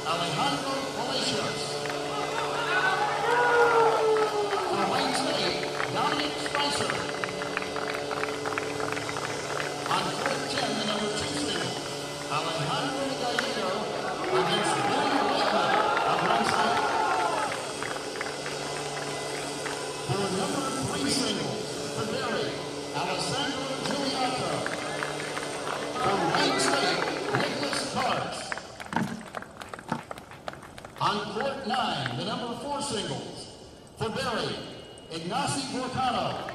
Alejandro Gallegos. For Wayne State, Dominic Spicer. On court 10, the number 2 single, Alejandro Gallegos against Billy Whitman of Wayne State. For number 3 singles, for Barry, Alessandro Giuliotto. For Wayne State, Nicholas Carts. On court 9, the number 4 singles, for Barry, Ignacy Borcano.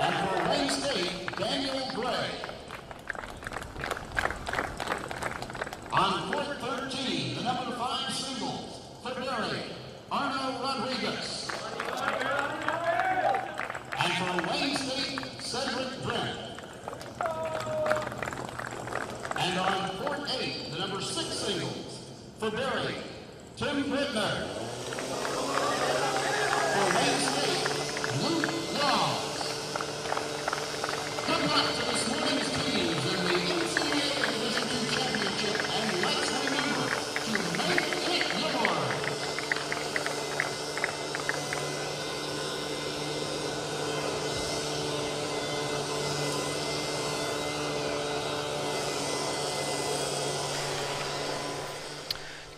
And for Wayne State, Daniel Gray. On court 13, the number 5 singles, for Barry, Arno Rodriguez. And for Wayne State, Cedric Brent. And on court 8, the number 6 singles, for Barry, Tim Britner. For Wayne State, Luke Laws. Good luck to this morning's teams in the NCAA Division II Championship, and let's remember to make it yours.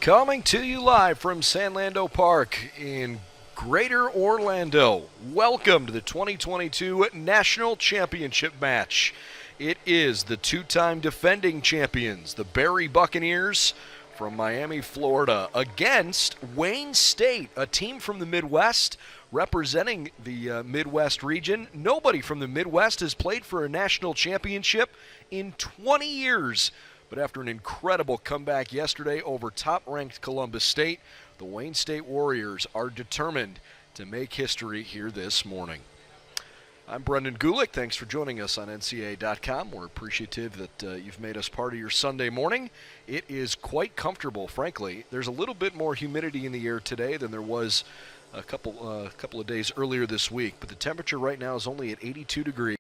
Coming to you live from San Lando Park in Greater Orlando. Welcome to the 2022 National Championship match. It is the two-time defending champions, the Berry Buccaneers from Miami, Florida, against Wayne State, a team from the Midwest representing the Midwest region. Nobody from the Midwest has played for a national championship in 20 years. But after an incredible comeback yesterday over top-ranked Columbus State, the Wayne State Warriors are determined to make history here this morning. I'm Brendan Gulick. Thanks for joining us on NCAA.com. We're appreciative that you've made us part of your Sunday morning. It is quite comfortable, frankly. There's a little bit more humidity in the air today than there was a couple of days earlier this week, but the temperature right now is only at 82 degrees.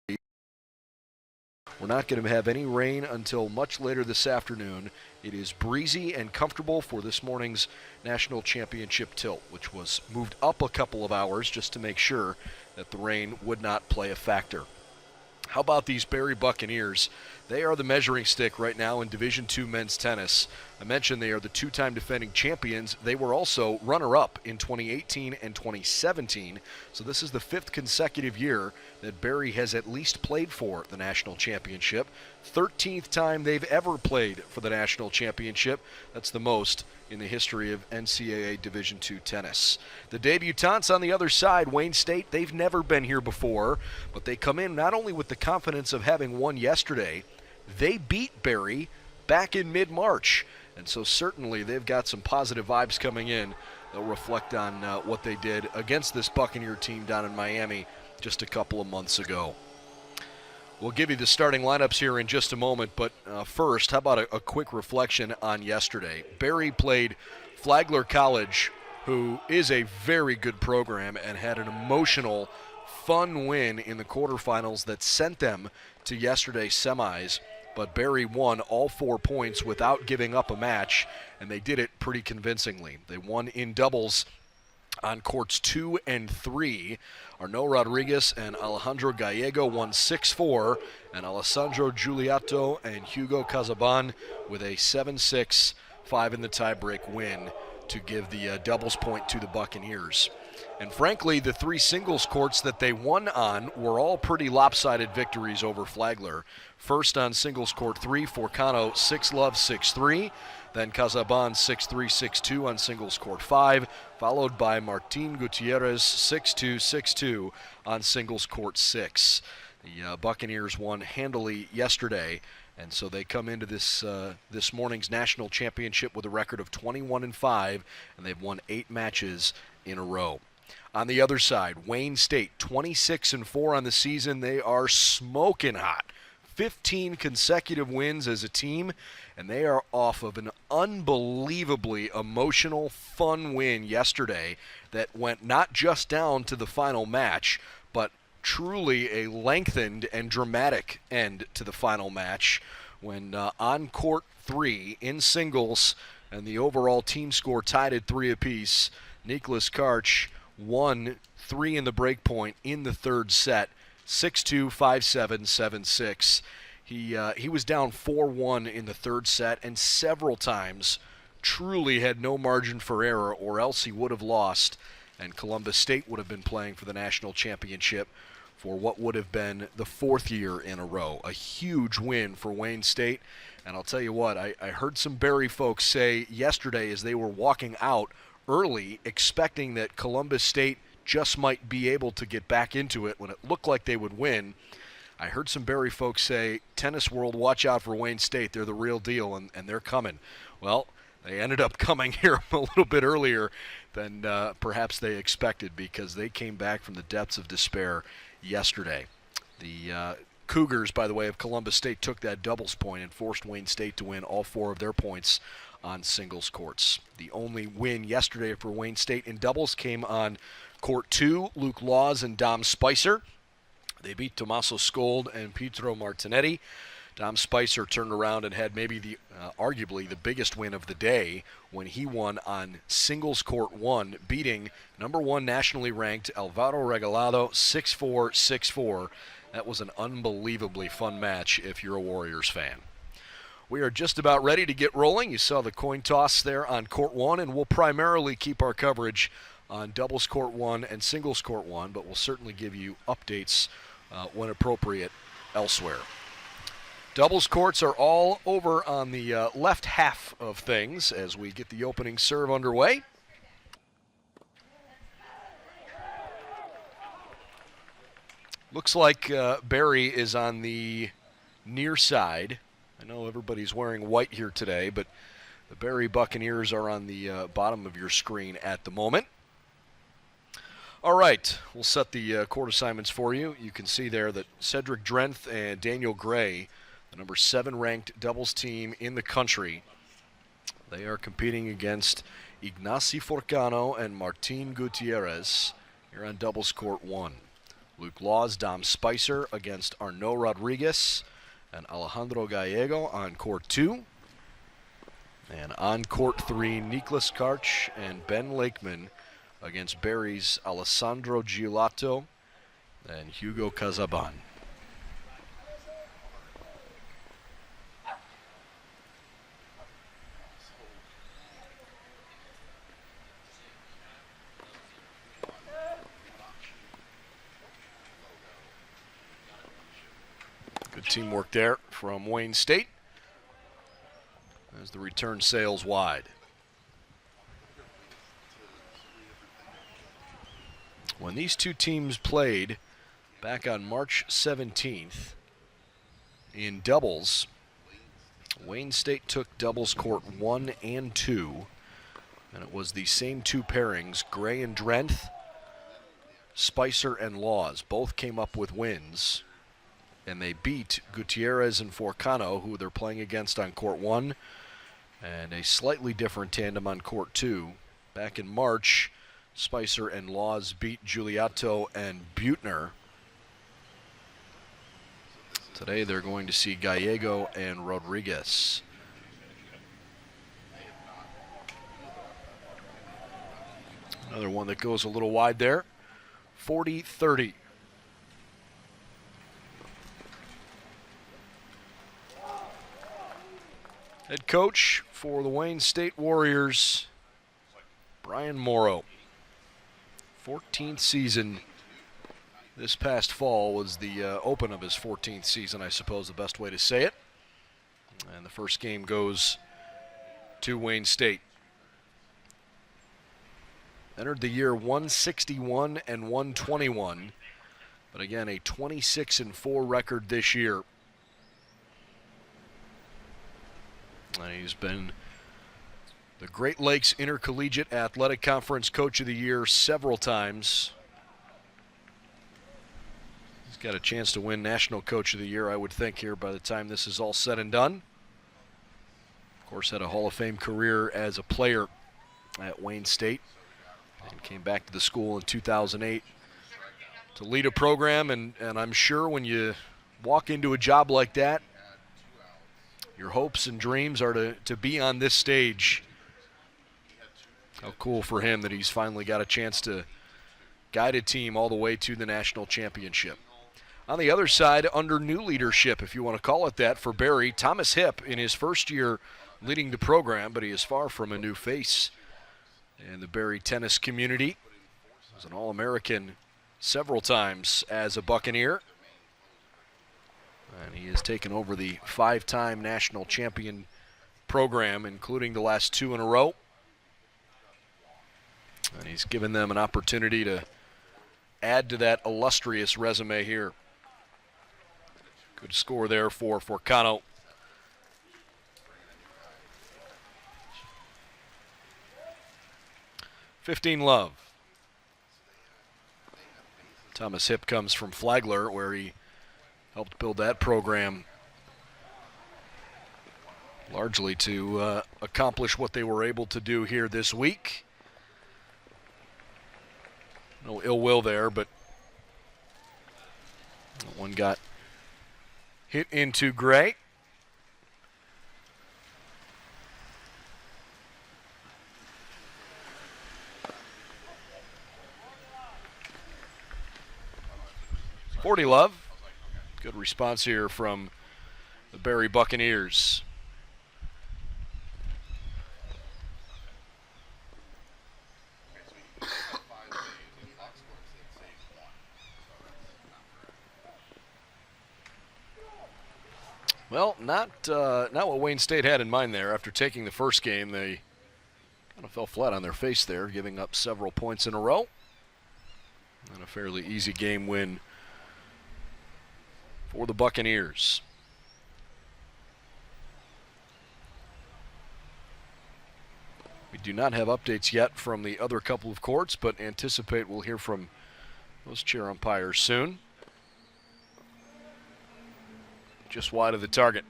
We're not going to have any rain until much later this afternoon. It is breezy and comfortable for this morning's National Championship tilt, which was moved up a couple of hours just to make sure that the rain would not play a factor. How about these Berry Buccaneers? They are the measuring stick right now in Division II men's tennis. I mentioned they are the two-time defending champions. They were also runner-up in 2018 and 2017. So this is the 5th consecutive year that Berry has at least played for the national championship. 13th time they've ever played for the national championship. That's the most in the history of NCAA Division II tennis. The debutantes on the other side, Wayne State, they've never been here before, but they come in not only with the confidence of having won yesterday, they beat Berry back in mid-March. And so certainly they've got some positive vibes coming in. They'll reflect on what they did against this Buccaneer team down in Miami just a couple of months ago. We'll give you the starting lineups here in just a moment, but first, how about a quick reflection on yesterday? Berry played Flagler College, who is a very good program and had an emotional, fun win in the quarterfinals that sent them to yesterday's semis. But Berry won all 4 points without giving up a match, and they did it pretty convincingly. They won in doubles on courts 2 and 3. Arno Rodriguez and Alejandro Gallego won 6-4, and Alessandro Giuliotto and Hugo Casaban with a 7-6, 5 in the tiebreak win to give the doubles point to the Buccaneers. And frankly, the 3 singles courts that they won on were all pretty lopsided victories over Flagler. First on singles court 3, Forcano 6-love, 6-3. Then Casaban 6-3, 6-2 on singles court 5, followed by Martin Gutierrez 6-2, 6-2 on singles court 6. The Buccaneers won handily yesterday, and so they come into this morning's national championship with a record of 21-5, and they've won 8 matches in a row. On the other side, Wayne State 26-4 on the season. They are smoking hot. 15 consecutive wins as a team, and they are off of an unbelievably emotional, fun win yesterday that went not just down to the final match, but truly a lengthened and dramatic end to the final match when on court 3 in singles, and the overall team score tied at 3 apiece. Niklas Karch won 3 in the break point in the third set, 6-2, 5-7, 7-6. He was down 4-1 in the third set, and several times truly had no margin for error, or else he would have lost, and Columbus State would have been playing for the national championship for what would have been the 4th year in a row. A huge win for Wayne State. And I'll tell you what, I heard some Barry folks say yesterday as they were walking out early, expecting that Columbus State just might be able to get back into it when it looked like they would win. I heard some Barry folks say, tennis world, watch out for Wayne State. They're the real deal, and they're coming. Well, they ended up coming here a little bit earlier than perhaps they expected, because they came back from the depths of despair yesterday. The Cougars, by the way, of Columbus State took that doubles point and forced Wayne State to win all 4 of their points on singles courts. The only win yesterday for Wayne State in doubles came on court 2, Luke Laws and Dom Spicer. They beat Tommaso Scold and Pietro Martinetti. Dom Spicer turned around and had maybe arguably the biggest win of the day when he won on singles court 1, beating number 1 nationally ranked Alvaro Regalado 6-4, 6-4. That was an unbelievably fun match if you're a Warriors fan. We are just about ready to get rolling. You saw the coin toss there on court 1, and we'll primarily keep our coverage on doubles court 1 and singles court 1, but we'll certainly give you updates when appropriate elsewhere. Doubles courts are all over on the left half of things as we get the opening serve underway. Looks like Barry is on the near side. I know everybody's wearing white here today, but the Barry Buccaneers are on the bottom of your screen at the moment. All right, we'll set the court assignments for you. You can see there that Cedric Drenth and Daniel Gray, the number 7 ranked doubles team in the country, they are competing against Ignacy Forcano and Martin Gutierrez here on doubles court 1. Luke Laws, Dom Spicer against Arnaud Rodriguez and Alejandro Gallego on court 2. And on court 3, Niklas Karch and Ben Lakeman against Barry's Alessandro Giolato and Hugo Casaban. Good teamwork there from Wayne State as the return sails wide. When these two teams played back on March 17th in doubles, Wayne State took doubles court 1 and 2, and it was the same 2 pairings, Gray and Drenth, Spicer and Laws. Both came up with wins, and they beat Gutierrez and Forcano, who they're playing against on court 1, and a slightly different tandem on court 2. Back in March, Spicer and Laws beat Giuliotto and Butner. Today they're going to see Gallego and Rodriguez. Another one that goes a little wide there. 40-30. Head coach for the Wayne State Warriors, Brian Morrow. 14th season this past fall was the open of his 14th season, I suppose the best way to say it. And the first game goes to Wayne State. Entered the year 161 and 121, but again a 26-4 record this year. And he's been the Great Lakes Intercollegiate Athletic Conference Coach of the Year several times. He's got a chance to win National Coach of the Year, I would think, here by the time this is all said and done. Of course, had a Hall of Fame career as a player at Wayne State and came back to the school in 2008 to lead a program. And I'm sure when you walk into a job like that, your hopes and dreams are to be on this stage How cool for him that he's finally got a chance to guide a team all the way to the national championship. On the other side, under new leadership, if you want to call it that, for Barry, Thomas Hipp in his first year leading the program, but he is far from a new face in the Barry tennis community. He was an All-American several times as a Buccaneer. And he has taken over the 5-time national champion program, including the last 2 in a row. And he's given them an opportunity to add to that illustrious resume here. Good score there for Forcano. $15 Thomas Hipp comes from Flagler, where he helped build that program largely to accomplish what they were able to do here this week. No ill will there, but one got hit into Gray. $40. Good response here from the Barry Buccaneers. Well, not what Wayne State had in mind there. After taking the first game, they kind of fell flat on their face there, giving up several points in a row. And a fairly easy game win for the Buccaneers. We do not have updates yet from the other couple of courts, but anticipate we'll hear from those chair umpires soon. Just wide of the target,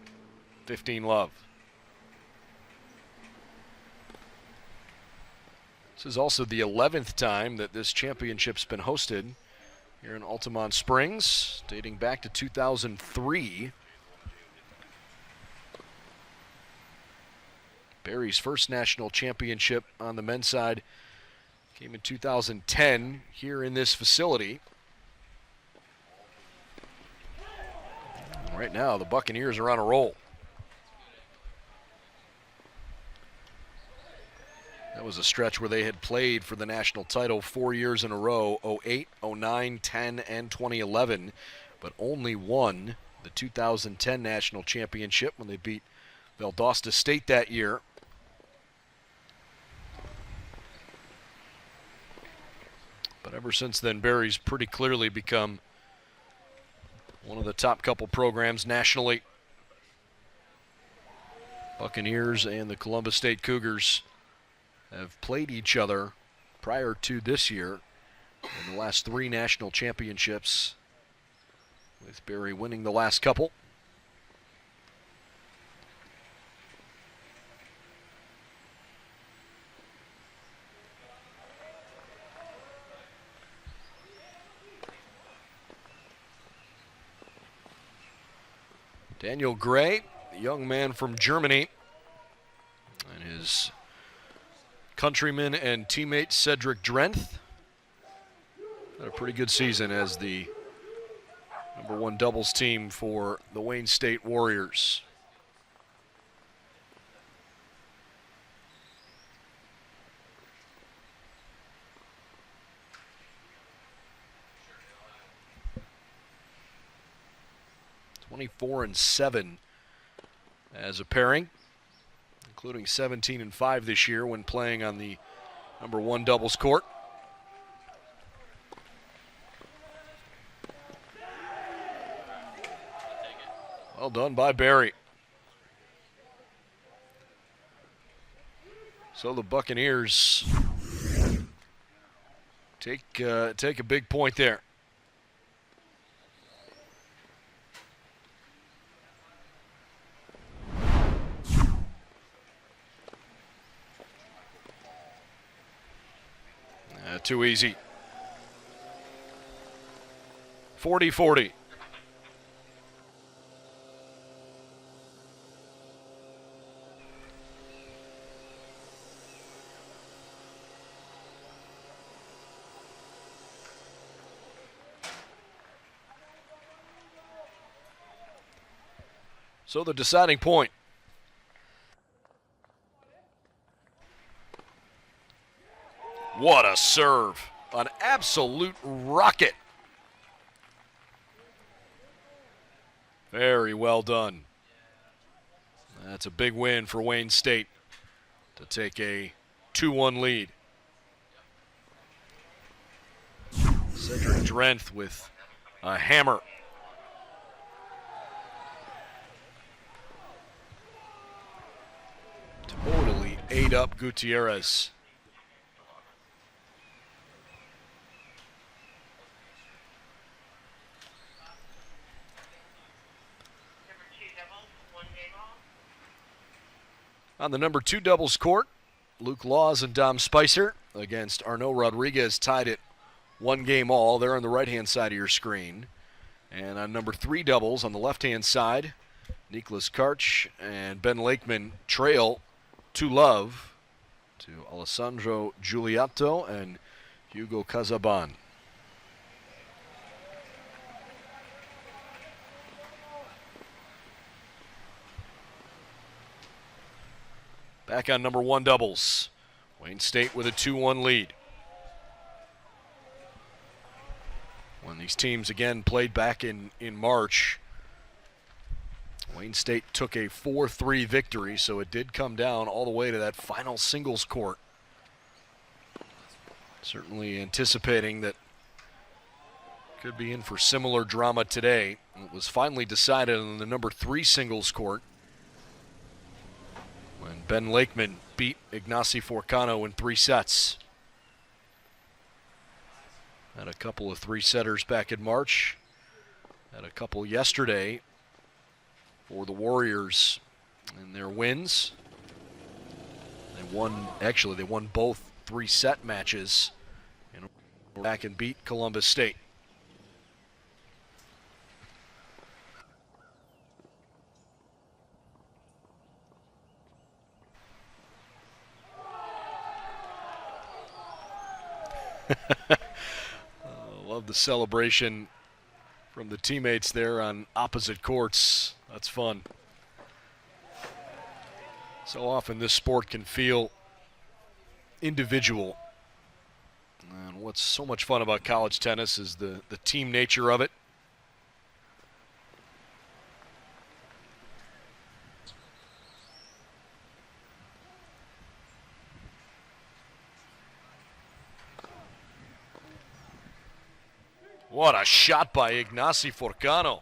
$15. This is also the 11th time that this championship's been hosted here in Altamont Springs, dating back to 2003. Barry's first national championship on the men's side came in 2010 here in this facility. Right now, the Buccaneers are on a roll. That was a stretch where they had played for the national title 4 years in a row, 08, 09, 10, and 2011, but only won the 2010 national championship when they beat Valdosta State that year. But ever since then, Barry's pretty clearly become one of the top couple programs nationally. Buccaneers and the Columbus State Cougars have played each other prior to this year in the last 3 national championships, with Barry winning the last couple. Daniel Gray, the young man from Germany, and his countryman and teammate Cedric Drenth had a pretty good season as the #1 doubles team for the Wayne State Warriors. (24-7) as a pairing, including 17-5 this year when playing on the #1 doubles court. Well done by Barry. So the Buccaneers take a big point there. Too easy. 40-40. So the deciding point. What a serve. An absolute rocket. Very well done. That's a big win for Wayne State to take a 2-1 lead. Cedric Drenth with a hammer. Totally ate up Gutierrez. On the number 2 doubles court, Luke Laws and Dom Spicer against Arnaud Rodriguez tied it 1 game all. They're on the right-hand side of your screen. And on number 3 doubles on the left-hand side, Nicholas Karch and Ben Lakeman trail 2-love to Alessandro Giuliotto and Hugo Casaban. Back on number 1 doubles, Wayne State with a 2-1 lead. When these teams again played back in March, Wayne State took a 4-3 victory, so it did come down all the way to that final singles court. Certainly anticipating that could be in for similar drama today. It was finally decided on the number 3 singles court when Ben Lakeman beat Ignacy Forcano in 3 sets. Had a couple of 3-setters back in March. Had a couple yesterday for the Warriors in their wins. They won both 3-set matches and back and beat Columbus State. Love the celebration from the teammates there on opposite courts. That's fun. So often this sport can feel individual. And what's so much fun about college tennis is the team nature of it. What a shot by Ignacy Forcano.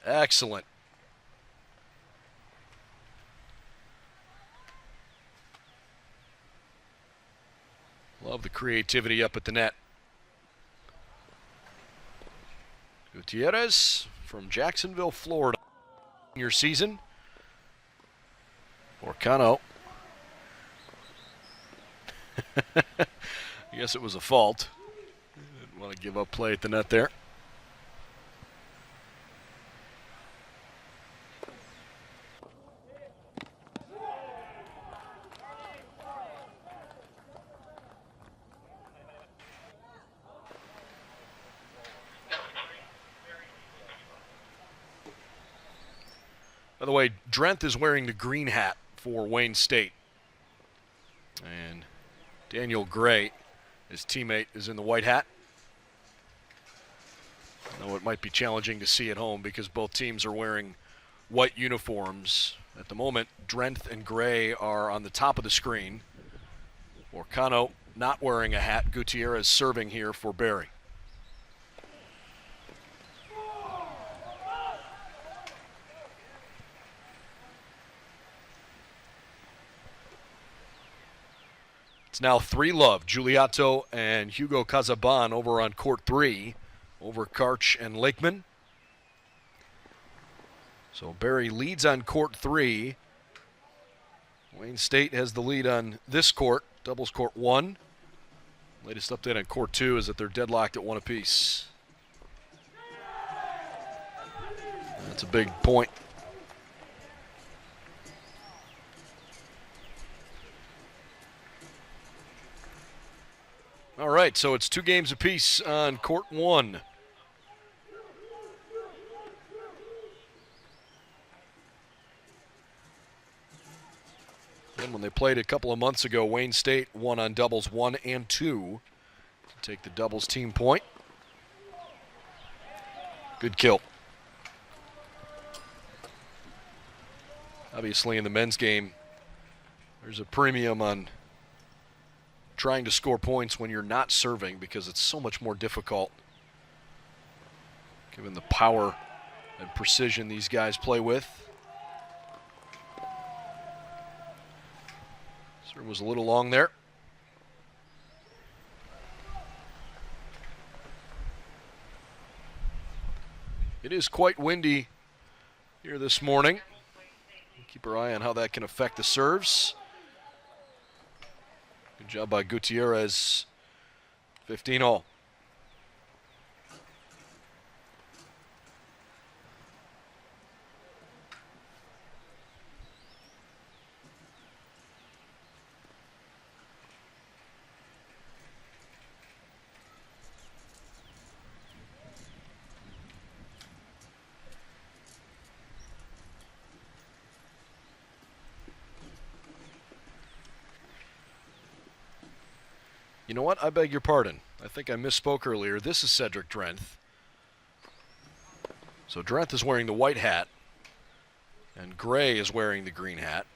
Excellent. Love the creativity up at the net. Gutierrez from Jacksonville, Florida. Your season. Forcano. I guess it was a fault. Didn't want to give up play at the net there. By the way, Drenth is wearing the green hat for Wayne State. And Daniel Gray, his teammate, is in the white hat. I know it might be challenging to see at home because both teams are wearing white uniforms. At the moment, Drenth and Gray are on the top of the screen. Forcano not wearing a hat. Gutierrez serving here for Barry. It's now 3-love. Giuliotto and Hugo Casaban over on court 3 over Karch and Lakeman. So Barry leads on court 3. Wayne State has the lead on this court, doubles court 1. Latest update on court 2 is that they're deadlocked at 1 apiece. That's a big point. All right, so it's 2 games apiece on court 1. And when they played a couple of months ago, Wayne State won on doubles 1 and 2 to take the doubles team point. Good kill. Obviously, in the men's game, there's a premium on trying to score points when you're not serving because it's so much more difficult, given the power and precision these guys play with. Serve was a little long there. It is quite windy here this morning. Keep our eye on how that can affect the serves. Good job by Gutierrez. 15 all. You know what? I beg your pardon. I think I misspoke earlier. This is Cedric Drenth. So Drenth is wearing the white hat, and Gray is wearing the green hat.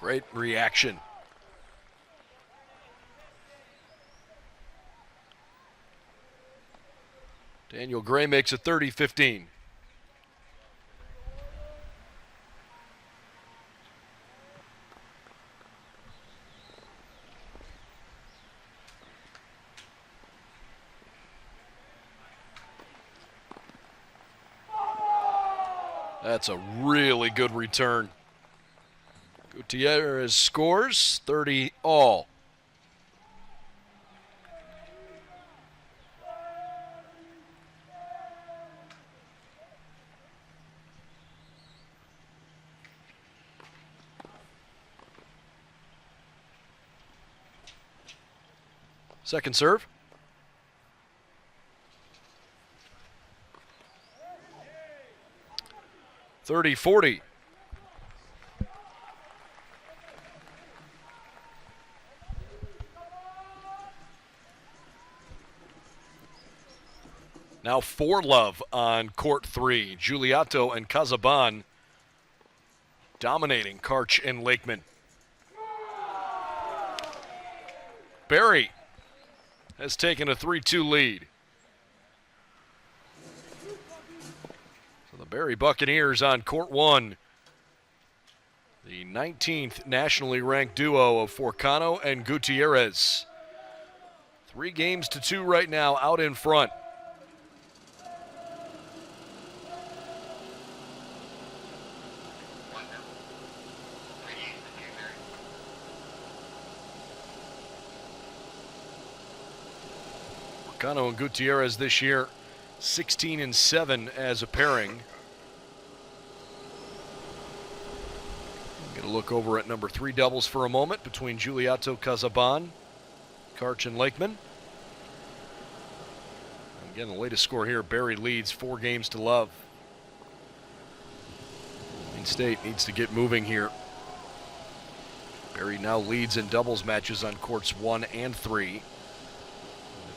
Great reaction. Daniel Gray makes it 30-15. That's a really good return. Gutierrez scores 30 all. Second serve. (30-40). Now 4-love on court 3. Giuliotto and Casaban dominating Karch and Lakeman. Barry has taken a 3-2 lead. So the Barry Buccaneers on court 1. The 19th nationally ranked duo of Forcano and Gutierrez. 3-2 right now out in front. Forcano and Gutierrez this year 16-7 as a pairing. Get a look over at number 3 doubles for a moment between Giuliotto, Casaban, Karch, and Lakeman. Again, the latest score here, Barry leads 4-0. Wayne State needs to get moving here. Barry now leads in doubles matches on courts 1 and 3.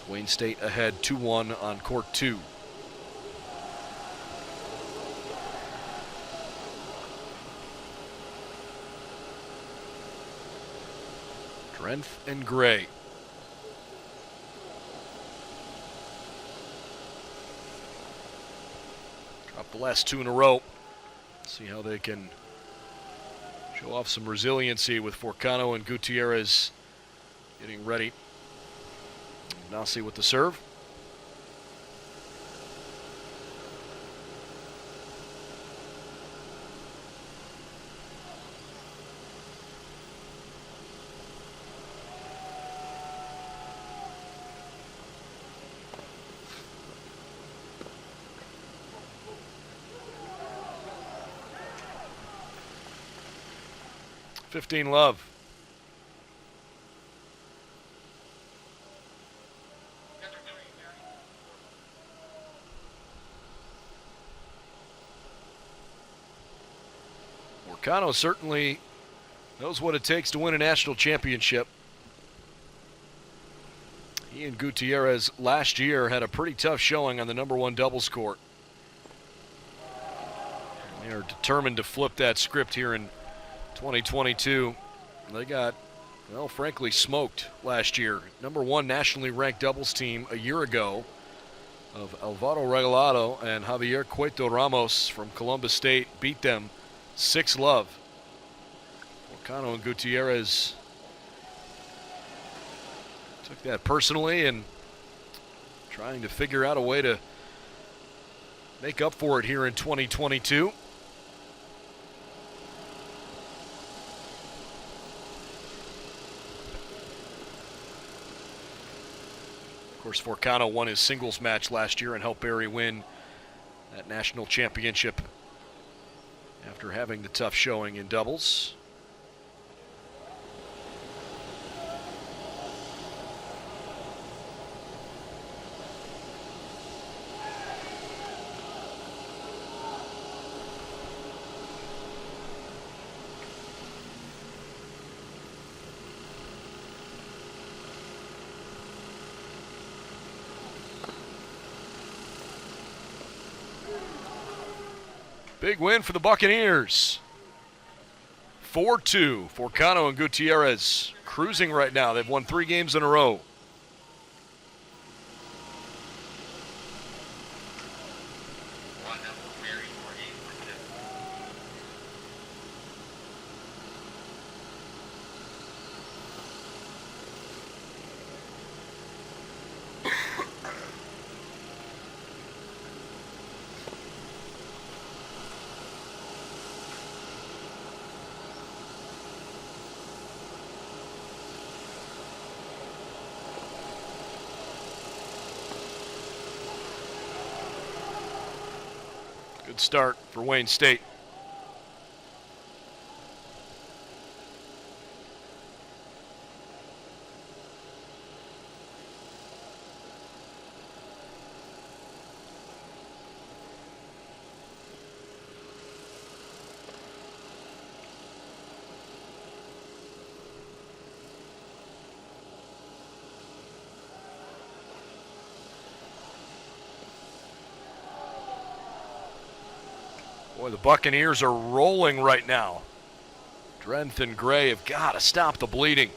Wayne State ahead 2-1 on court 2. Drenth and Gray. Drop the last 2 in a row. See how they can show off some resiliency with Forcano and Gutierrez getting ready. Nasi with the serve. (15 love). Forcano certainly knows what it takes to win a national championship. He and Gutierrez last year had a pretty tough showing on the #1 doubles court. And they are determined to flip that script here in 2022. They got, well, frankly, smoked last year. #1 nationally ranked doubles team a year ago of Alvaro Regalado and Javier Cueto Ramos from Columbus State beat them 6-love. Forcano and Gutierrez took that personally and trying to figure out a way to make up for it here in 2022. Of course, Forcano won his singles match last year and helped Barry win that national championship after having the tough showing in doubles. Big win for the Buccaneers. 4-2. Forcano and Gutierrez cruising right now. They've won 3 games in a row. Good start for Wayne State. Boy, the Buccaneers are rolling right now. Drenth and Gray have got to stop the bleeding.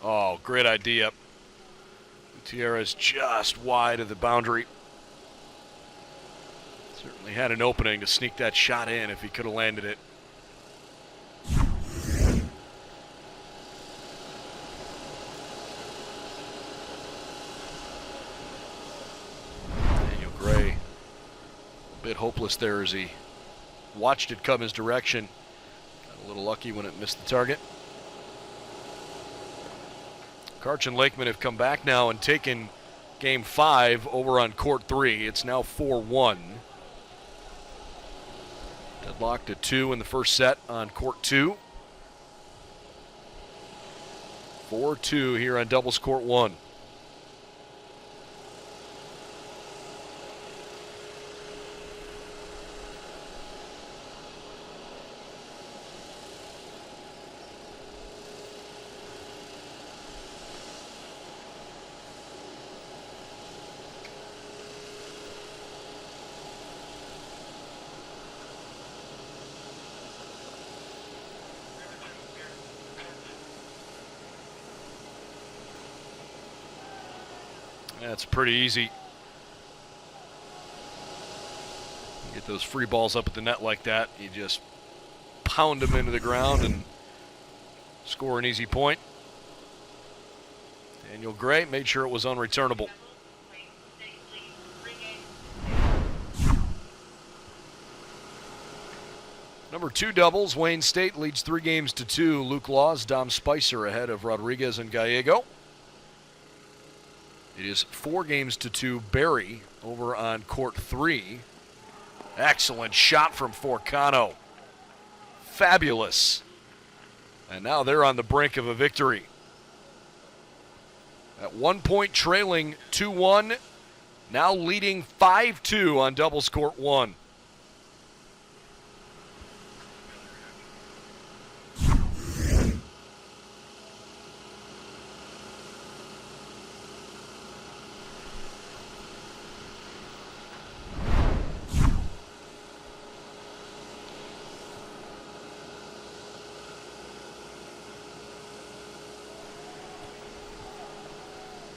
Oh, great idea. Gutierrez just wide of the boundary. Certainly had an opening to sneak that shot in if he could have landed it. Daniel Gray, a bit hopeless there as he watched it come his direction. Got a little lucky when it missed the target. Karch and Lakeman have come back now and taken game 5 over on court 3. It's now 4-1. Deadlocked at 2 in the first set on court 2. 4-2 here on doubles court 1. That's pretty easy. You get those free balls up at the net like that, you just pound him into the ground and score an easy point. Daniel Gray made sure it was unreturnable. Number 2 doubles, Wayne State leads 3-2. Luke Laws, Dom Spicer ahead of Rodriguez and Gallego. It is 4-2 Barry over on court 3. Excellent shot from Forcano. Fabulous. And now they're on the brink of a victory. At 1 point trailing 2-1, now leading 5-2 on doubles court 1.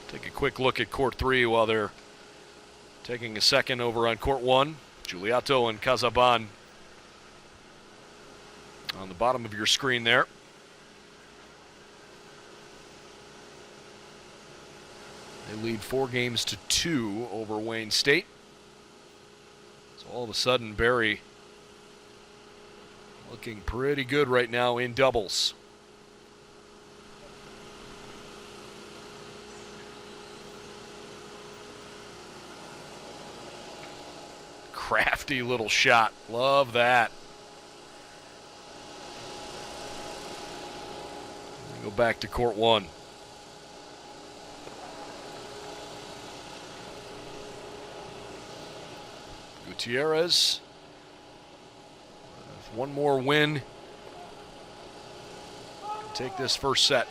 Take a quick look at court 3 while they're taking a second over on court 1. Giuliotto and Casaban on the bottom of your screen there. They lead 4-2 over Wayne State. So all of a sudden, Barry looking pretty good right now in doubles. Crafty little shot. Love that. Go back to court 1. Gutierrez. One more win. Take this first set.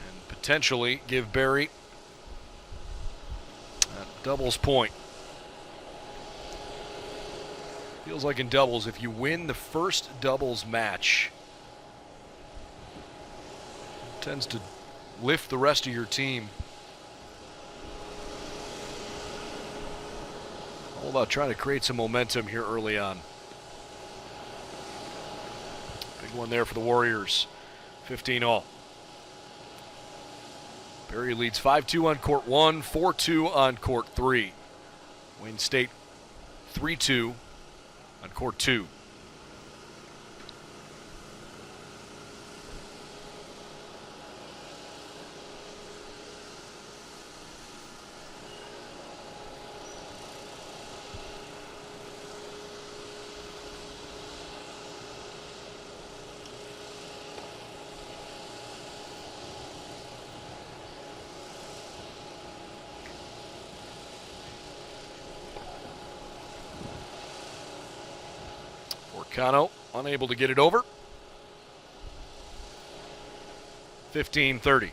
And potentially give Barry a doubles point. Feels like in doubles, if you win the first doubles match, it tends to lift the rest of your team. All about trying to create some momentum here early on. Big one there for the Warriors. 15-all. Barry leads 5-2 on court 1, 4-2 on court 3. Wayne State 3-2 on court 2. Forcano unable to get it over. 15-30.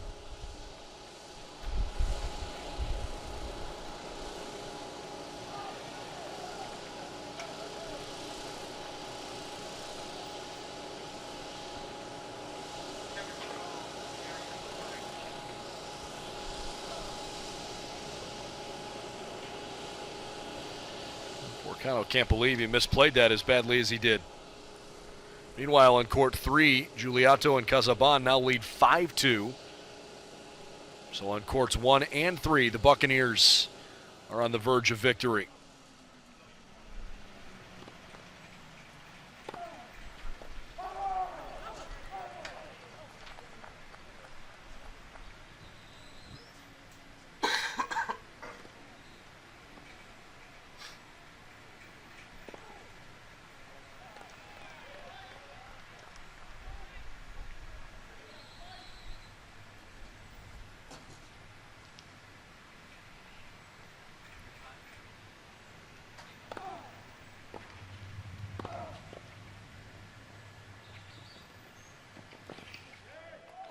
Forcano can't believe he misplayed that as badly as he did. Meanwhile, on court 3, Giuliotto and Casaban now lead 5-2. So on courts 1 and 3, the Buccaneers are on the verge of victory.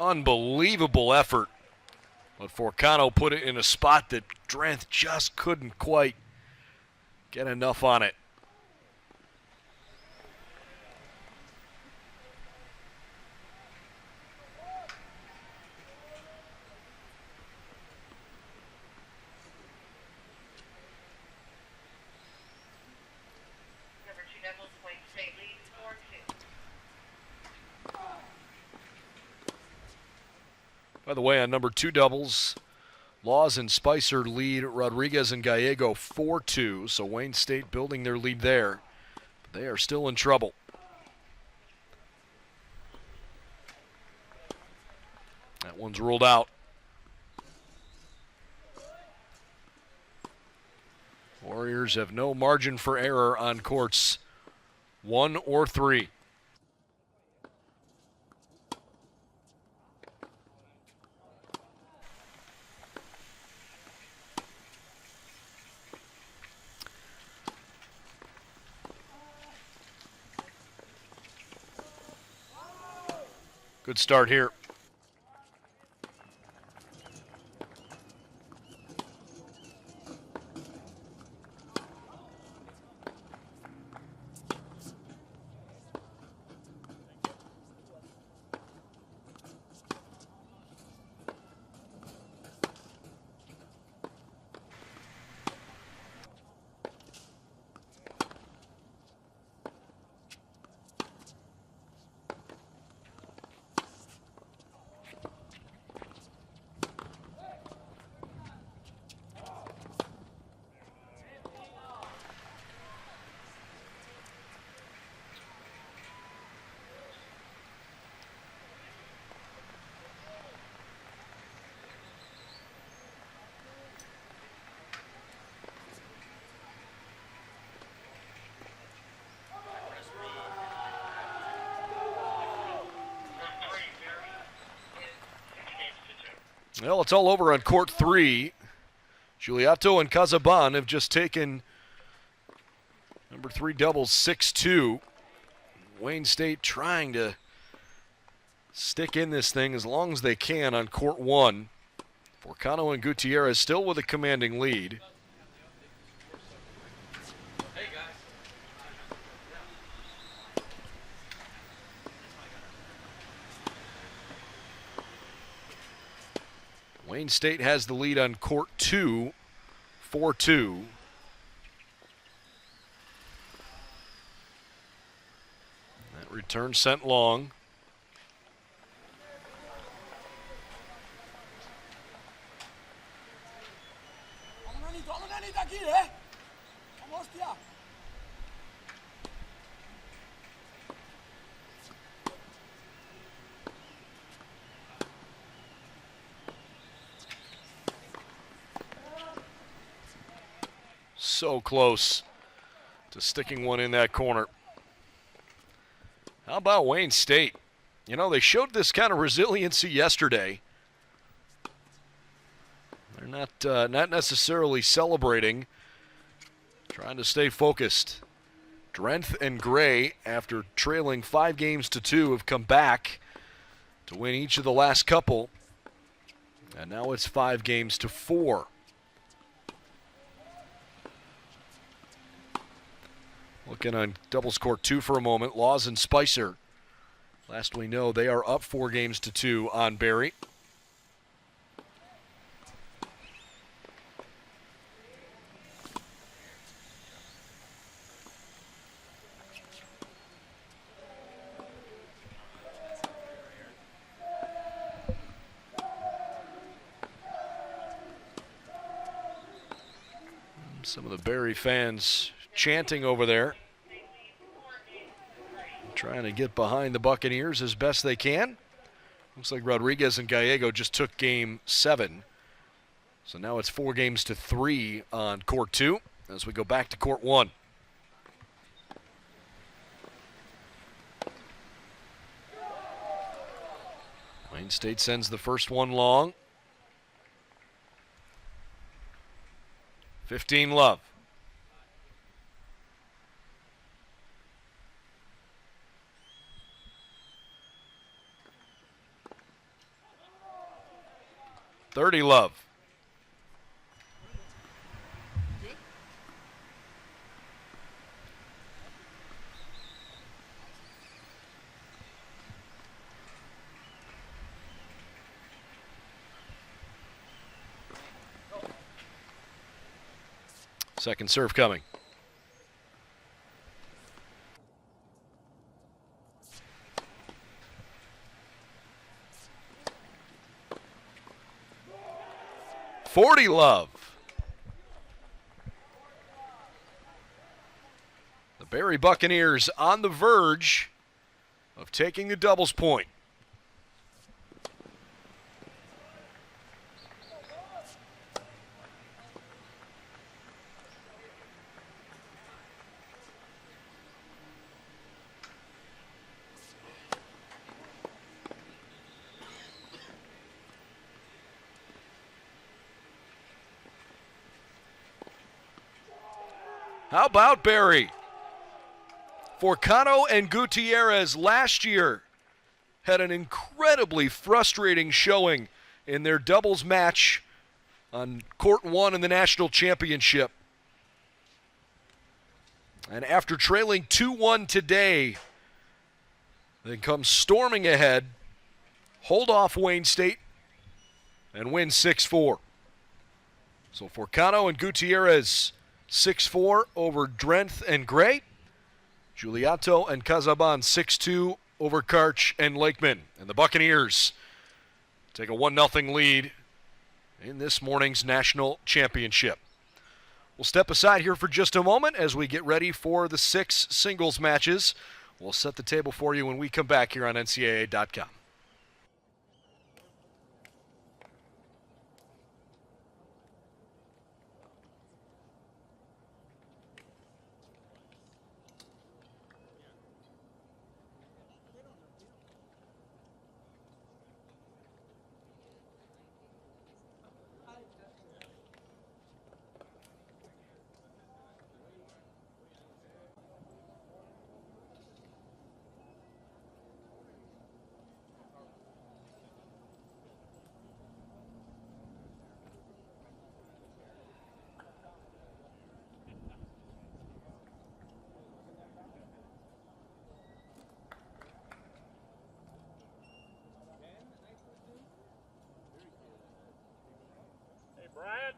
Unbelievable effort. But Forcano put it in a spot that Drenth just couldn't quite get enough on it. By the way, on number 2 doubles, Laws and Spicer lead Rodriguez and Gallego 4-2, so Wayne State building their lead there. But they are still in trouble. That one's ruled out. Warriors have no margin for error on courts 1 or 3. Good start here. Well, it's all over on court 3. Giuliotto and Casaban have just taken number 3 doubles 6-2. Wayne State trying to stick in this thing as long as they can on court 1. Forcano and Gutierrez still with a commanding lead. Wayne State has the lead on court 2, 4-2. That return sent long. So close to sticking one in that corner. How about Wayne State? You know, they showed this kind of resiliency yesterday. They're not necessarily celebrating, trying to stay focused. Drenth and Gray, after trailing 5-2, have come back to win each of the last couple. And now it's 5-4. Looking on doubles court 2 for a moment. Laws and Spicer. Last we know, they are up 4-2 on Barry. Some of the Barry fans chanting over there, trying to get behind the Buccaneers as best they can. Looks like Rodriguez and Gallego just took game 7. So now it's 4-3 on court 2 as we go back to court 1. Wayne State sends the first one long. 15 love. $30 love. Second serve coming. 40 love. The Barry Buccaneers on the verge of taking the doubles point. How about Barry? Forcano and Gutierrez last year had an incredibly frustrating showing in their doubles match on court 1 in the national championship. And after trailing 2-1 today, they come storming ahead, hold off Wayne State, and win 6-4. So Forcano and Gutierrez 6-4 over Drenth and Gray. Giuliotto and Casaban 6-2 over Karch and Lakeman. And the Buccaneers take a 1-0 lead in this morning's national championship. We'll step aside here for just a moment as we get ready for the 6 singles matches. We'll set the table for you when we come back here on NCAA.com. Brian.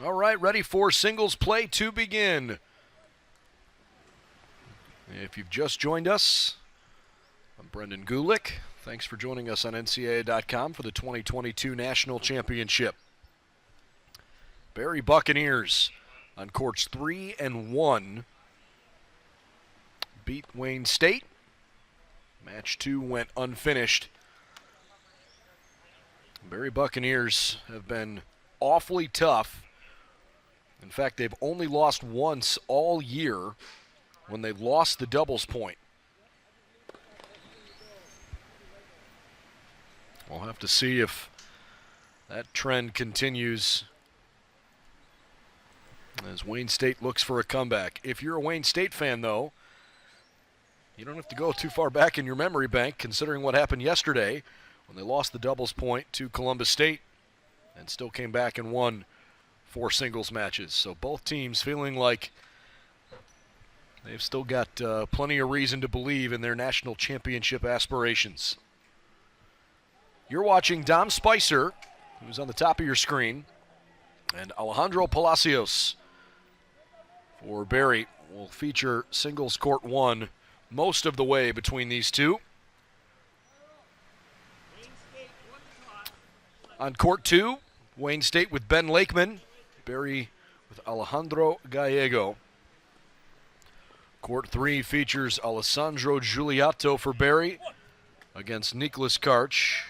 All right, ready for singles play to begin. If you've just joined us, I'm Brendan Gulick. Thanks for joining us on NCAA.com for the 2022 National Championship. Barry Buccaneers on courts 3 and 1 beat Wayne State. Match 2 went unfinished. Barry Buccaneers have been awfully tough. In fact, they've only lost once all year when they lost the doubles point. We'll have to see if that trend continues as Wayne State looks for a comeback. If you're a Wayne State fan, though, you don't have to go too far back in your memory bank, considering what happened yesterday when they lost the doubles point to Columbus State and still came back and won 4 singles matches. So both teams feeling like they've still got plenty of reason to believe in their national championship aspirations. You're watching Dom Spicer, who's on the top of your screen, and Alejandro Palacios for Barry will feature singles court 1 most of the way between these two. On court 2, Wayne State with Ben Lakeman, Berry with Alejandro Gallego. Court 3 features Alessandro Giuliotto for Berry against Nicholas Karch.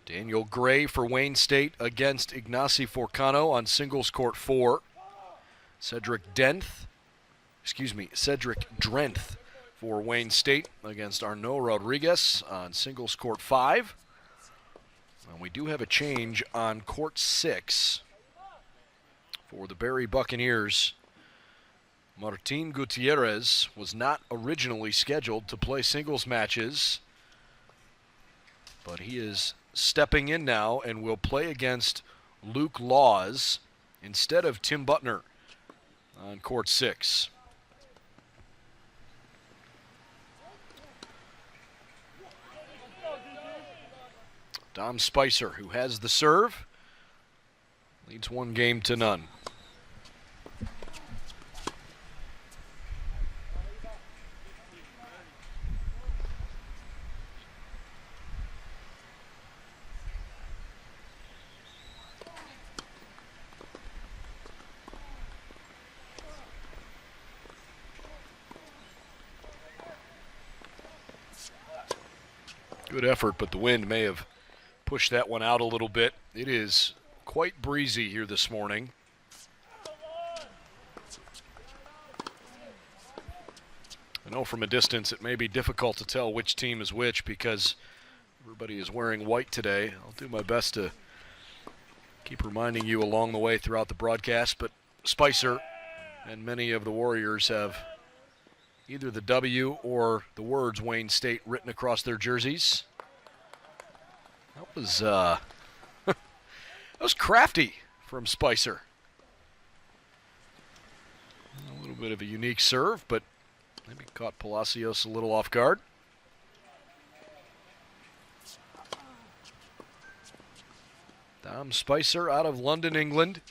Daniel Gray for Wayne State against Ignacy Forcano on singles court 4. Cedric Drenth for Wayne State against Arnaud Rodriguez on singles court 5. And we do have a change on court 6 for the Berry Buccaneers. Martin Gutierrez was not originally scheduled to play singles matches, but he is stepping in now and will play against Luke Laws instead of Tim Butner on court 6. Dom Spicer, who has the serve, leads 1-0. Good effort, but the wind may have pushed that one out a little bit. It is quite breezy here this morning. I know from a distance it may be difficult to tell which team is which because everybody is wearing white today. I'll do my best to keep reminding you along the way throughout the broadcast, but Spicer and many of the Warriors have either the W or the words Wayne State written across their jerseys. That was that was crafty from Spicer. A little bit of a unique serve, but maybe caught Palacios a little off guard. Dom Spicer out of London, England.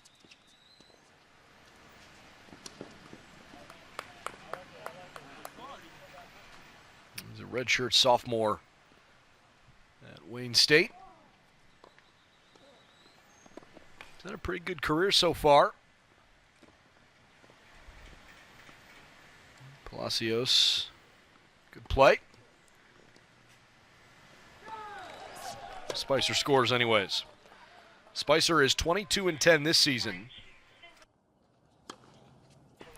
He's a redshirt sophomore at Wayne State. He's had a pretty good career so far. Palacios, good play. Spicer scores anyways. Spicer is 22-10 this season.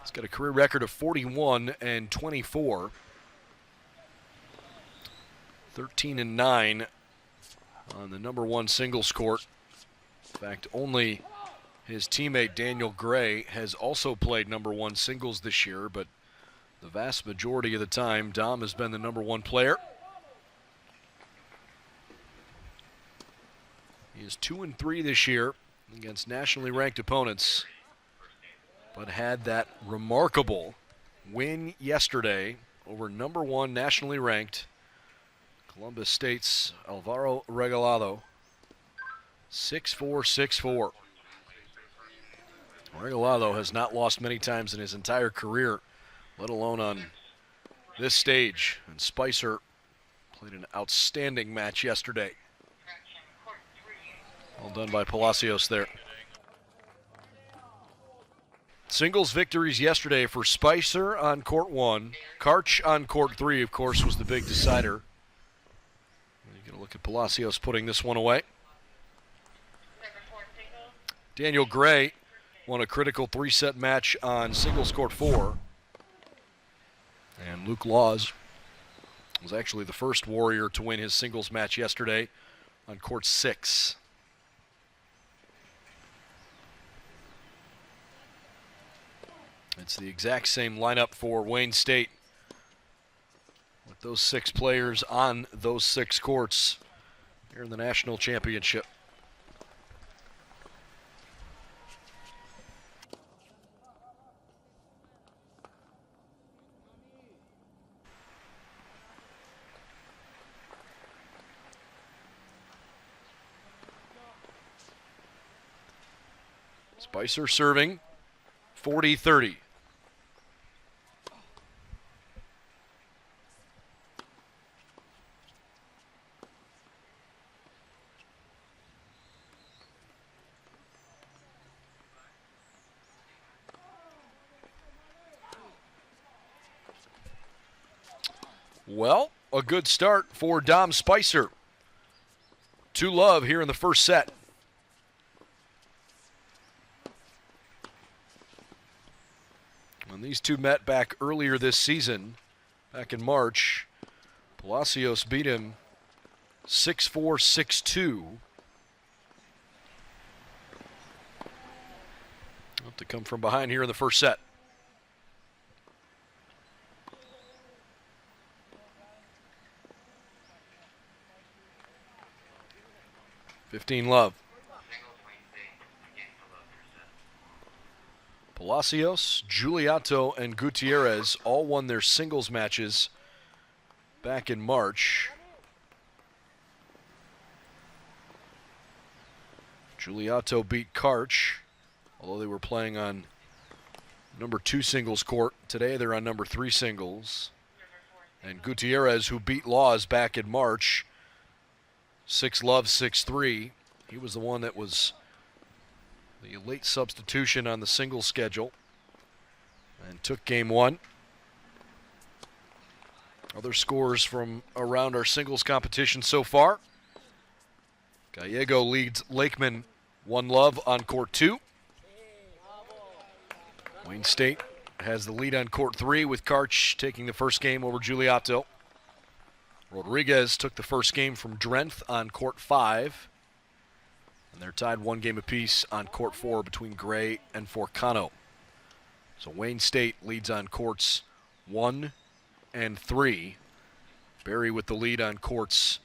He's got a career record of 41-24. 13-9 on the #1 singles court. In fact, only his teammate Daniel Gray has also played #1 singles this year, but the vast majority of the time, Dom has been the #1 player. He is 2-3 this year against nationally ranked opponents, but had that remarkable win yesterday over #1 nationally ranked Columbus State's Alvaro Regalado. 6-4, 6-4. Regalado has not lost many times in his entire career, let alone on this stage. And Spicer played an outstanding match yesterday. Well done by Palacios there. Singles victories yesterday for Spicer on court 1. Karch on court 3, of course, was the big decider. You're going to look at Palacios putting this one away. Daniel Gray won a critical 3-set match on singles court 4. And Luke Laws was actually the first Warrior to win his singles match yesterday on court 6. It's the exact same lineup for Wayne State, with those 6 players on those 6 courts here in the national championship. Spicer serving 40-30. Well, a good start for Dom Spicer. 2-love here in the first set. When these two met back earlier this season, back in March, Palacios beat him 6-4, 6-2. Have to come from behind here in the first set. $15-love. Palacios, Giuliotto, and Gutierrez all won their singles matches back in March. Giuliotto beat Karch, although they were playing on number 2 singles court. Today they're on number 3 singles. And Gutierrez, who beat Laws back in March, 6-love, 6-3. He was the one that was the late substitution on the singles schedule and took game 1. Other scores from around our singles competition so far. Gallego leads Lakeman 1-love on court 2. Wayne State has the lead on court 3 with Karch taking the first game over Giuliotto. Rodriguez took the first game from Drenth on court 5. And they're tied 1 game apiece on court 4 between Gray and Forcano. So Wayne State leads on courts 1 and 3. Berry with the lead on courts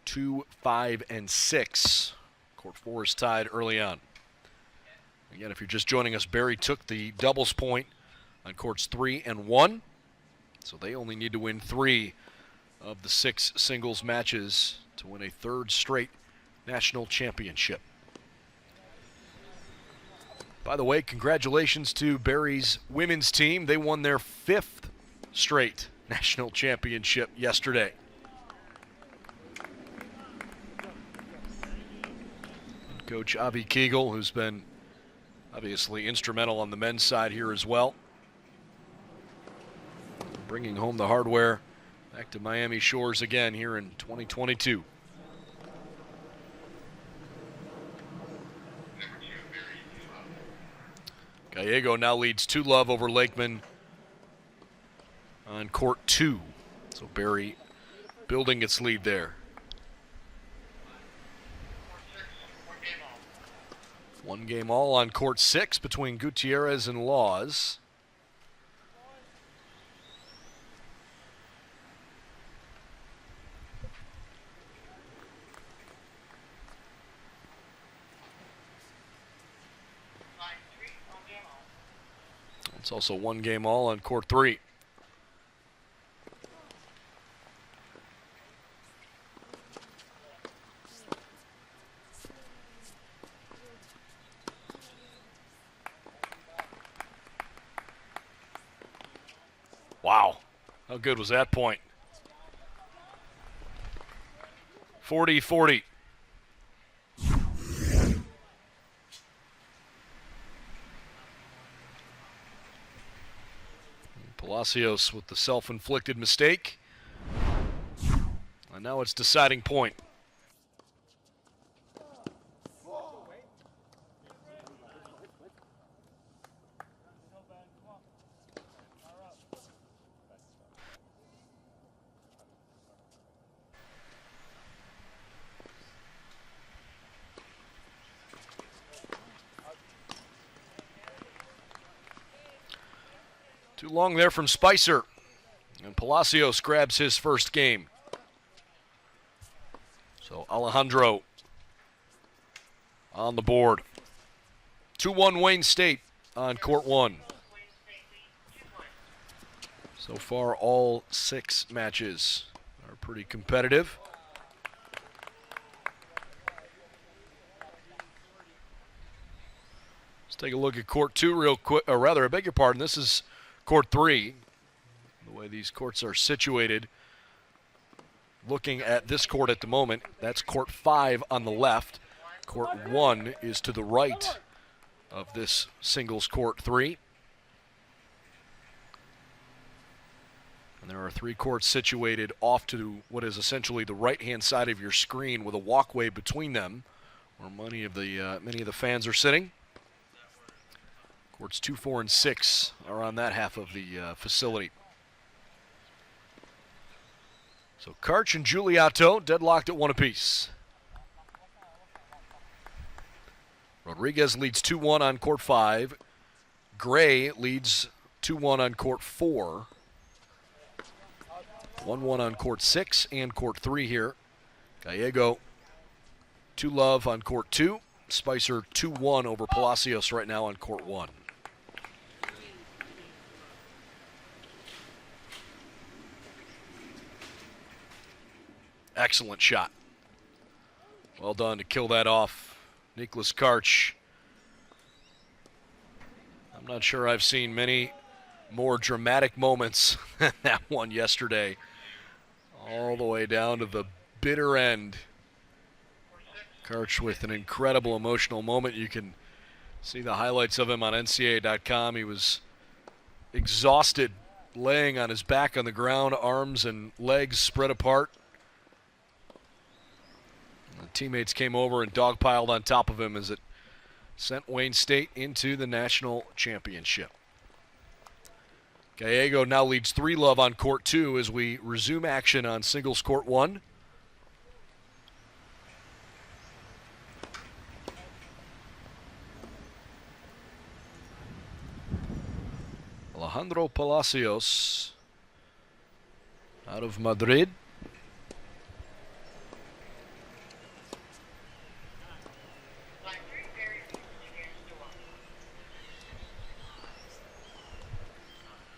2, 5, and 6. Court 4 is tied early on. Again, if you're just joining us, Berry took the doubles point on courts 3 and 1. So they only need to win 3 of the 6 singles matches to win a 3rd straight national championship. By the way, congratulations to Berry's women's team. They won their 5th straight national championship yesterday. And Coach Avi Kegel, who's been obviously instrumental on the men's side here as well, bringing home the hardware back to Miami shores again here in 2022. Gallego now leads 2-love over Lakeman on court 2. So Berry building its lead there. 1 game all on court 6 between Gutierrez and Laws. It's also 1 game all on court 3. Wow, how good was that point? 40-40. Palacios with the self-inflicted mistake. And now it's deciding point. Too long there from Spicer. And Palacios grabs his first game. So Alejandro on the board. 2-1 Wayne State on court 1. So far, all 6 matches are pretty competitive. Let's take a look at court 2 real quick. Or rather, I beg your pardon, this is court 3. The way these courts are situated. Looking at this court at the moment, that's court 5 on the left. Court 1 is to the right of this singles court 3. And there are 3 courts situated off to what is essentially the right-hand side of your screen with a walkway between them, where many of the fans are sitting. Courts 2, 4, and 6 are on that half of the facility. So Karch and Giuliotto deadlocked at 1 apiece. Rodriguez leads 2-1 on court 5. Gray leads 2-1 on court 4. 1-1 on court 6 and court 3 here. Gallego 2-love on court 2. Spicer 2-1 over Palacios right now on court 1. Excellent shot. Well done to kill that off, Nicholas Karch. I'm not sure I've seen many more dramatic moments than that one yesterday. All the way down to the bitter end. Karch with an incredible emotional moment. You can see the highlights of him on NCAA.com. He was exhausted, laying on his back on the ground, arms and legs spread apart. The teammates came over and dogpiled on top of him as it sent Wayne State into the national championship. Gallego now leads 3-love on court 2 as we resume action on singles court 1. Alejandro Palacios out of Madrid.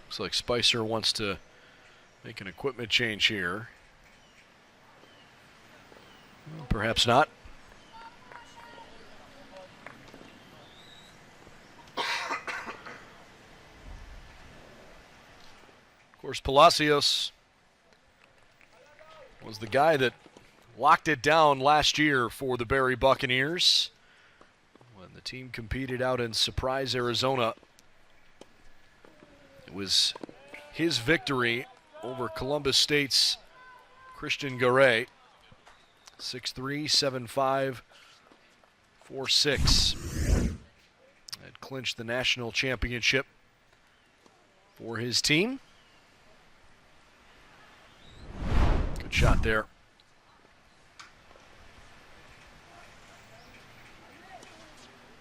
Looks like Spicer wants to make an equipment change here. Well, perhaps not. Of course, Palacios was the guy that locked it down last year for the Berry Buccaneers when the team competed out in Surprise, Arizona. It was his victory over Columbus State's Christian Garay. 6'3", 7'5", 4'6". That clinched the national championship for his team. Good shot there.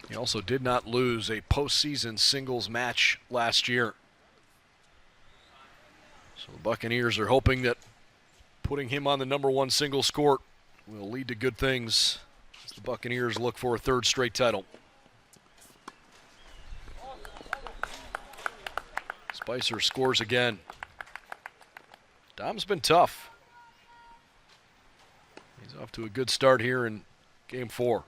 He also did not lose a postseason singles match last year. So the Buccaneers are hoping that putting him on the #1 singles court will lead to good things as the Buccaneers look for a 3rd straight title. Spicer scores again. Dom's been tough. He's off to a good start here in game 4.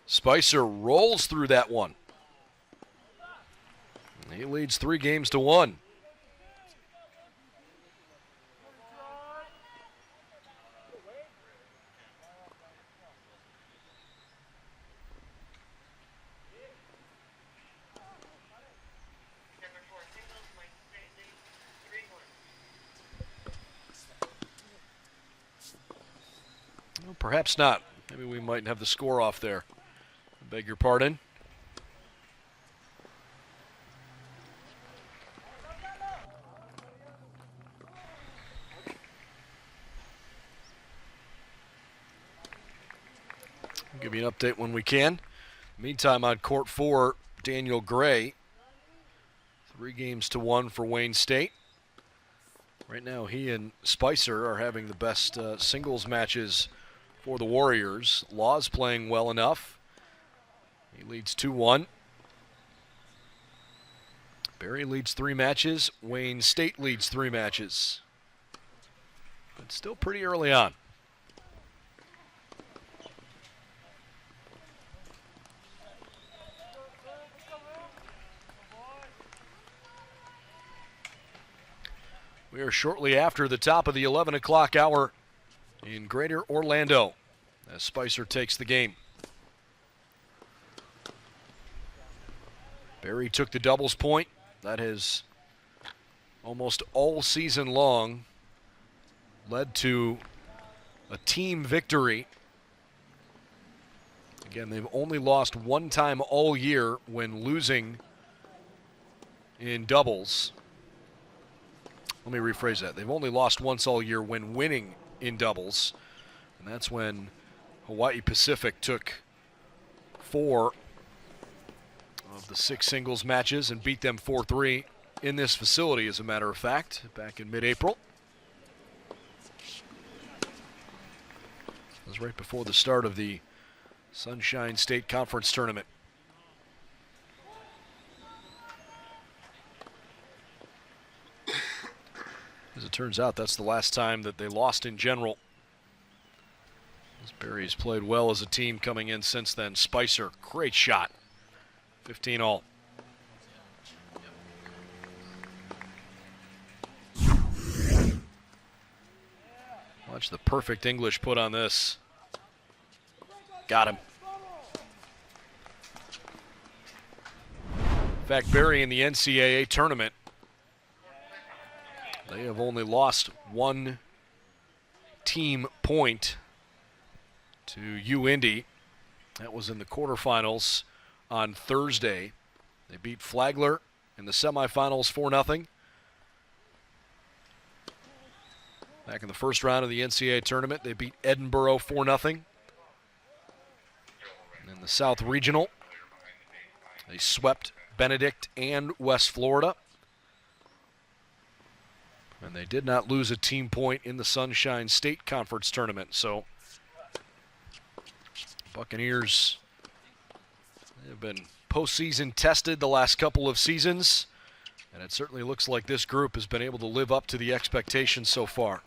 Spicer rolls through that one. He leads 3 games to 1. Well, perhaps not. Maybe we might have the score off there. I beg your pardon. I'll give you an update when we can. Meantime, on court 4, Daniel Gray. 3 games to 1 for Wayne State. Right now, he and Spicer are having the best singles matches for the Warriors. Law's playing well enough. He leads 2-1. Berry leads 3 matches. Wayne State leads 3 matches. But still pretty early on. We are shortly after the top of the 11 o'clock hour in Greater Orlando as Spicer takes the game. Berry took the doubles point. That has almost all season long led to a team victory. Again, they've only lost one time all year when losing in doubles. Let me rephrase that. They've only lost once all year when winning in doubles, and that's when Hawaii Pacific took 4 of the 6 singles matches and beat them 4-3 in this facility, as a matter of fact, back in mid-April. It was right before the start of the Sunshine State Conference Tournament. As it turns out, that's the last time that they lost in general. As Berry's played well as a team coming in since then. Spicer, great shot. 15 all. Watch the perfect English put on this. Got him. In fact, Berry in the NCAA tournament, they have only lost 1 team point to UIndy. That was in the quarterfinals on Thursday. They beat Flagler in the semifinals 4-0. Back in the first round of the NCAA tournament, they beat Edinburgh 4-0. And in the South Regional, they swept Benedict and West Florida. And they did not lose a team point in the Sunshine State Conference Tournament. So Buccaneers have been postseason tested the last couple of seasons, and it certainly looks like this group has been able to live up to the expectations so far.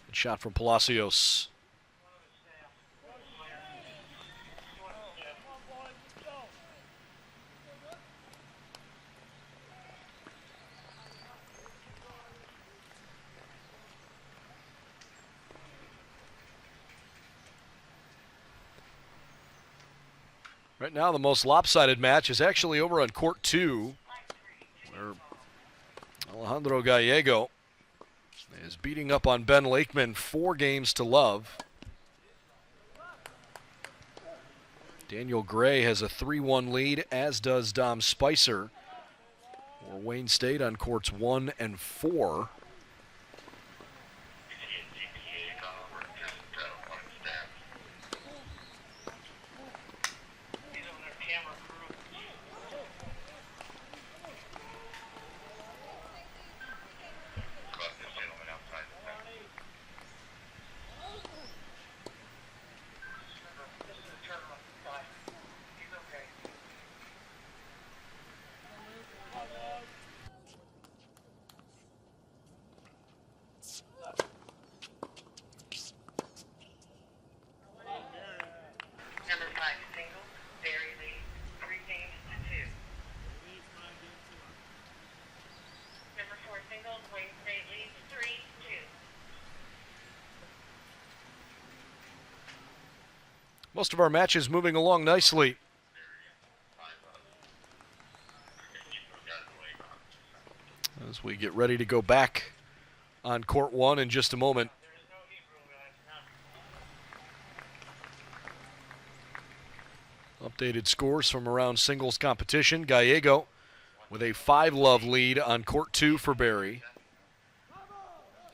Good shot from Palacios. Right now, the most lopsided match is actually over on court 2, where Alejandro Gallego is beating up on Ben Lakeman 4-0. Daniel Gray has a 3-1 lead, as does Dom Spicer for Wayne State on courts 1 and 4. Most of our matches moving along nicely. As we get ready to go back on court 1 in just a moment. Updated scores from around singles competition. Gallego with a 5-love lead on court 2 for Berry.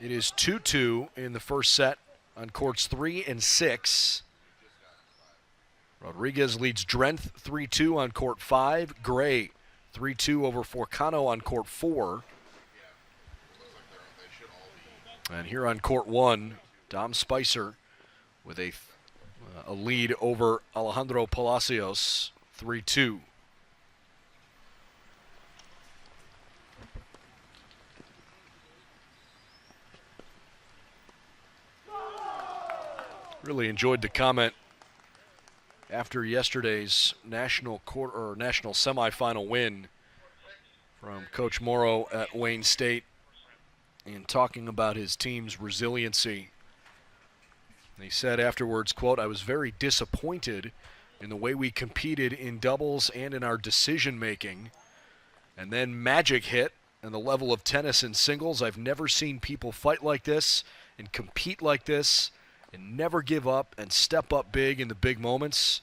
It is 2-2 in the first set on courts 3 and 6. Rodriguez leads Drenth 3-2 on court 5. Gray 3-2 over Forcano on court 4. And here on court 1, Dom Spicer with a lead over Alejandro Palacios, 3-2. Really enjoyed the comment after yesterday's national semifinal win from Coach Morrow at Wayne State, and talking about his team's resiliency. He said afterwards, quote, "I was very disappointed in the way we competed in doubles and in our decision making. And then magic hit, and the level of tennis in singles. I've never seen people fight like this and compete like this and never give up and step up big in the big moments."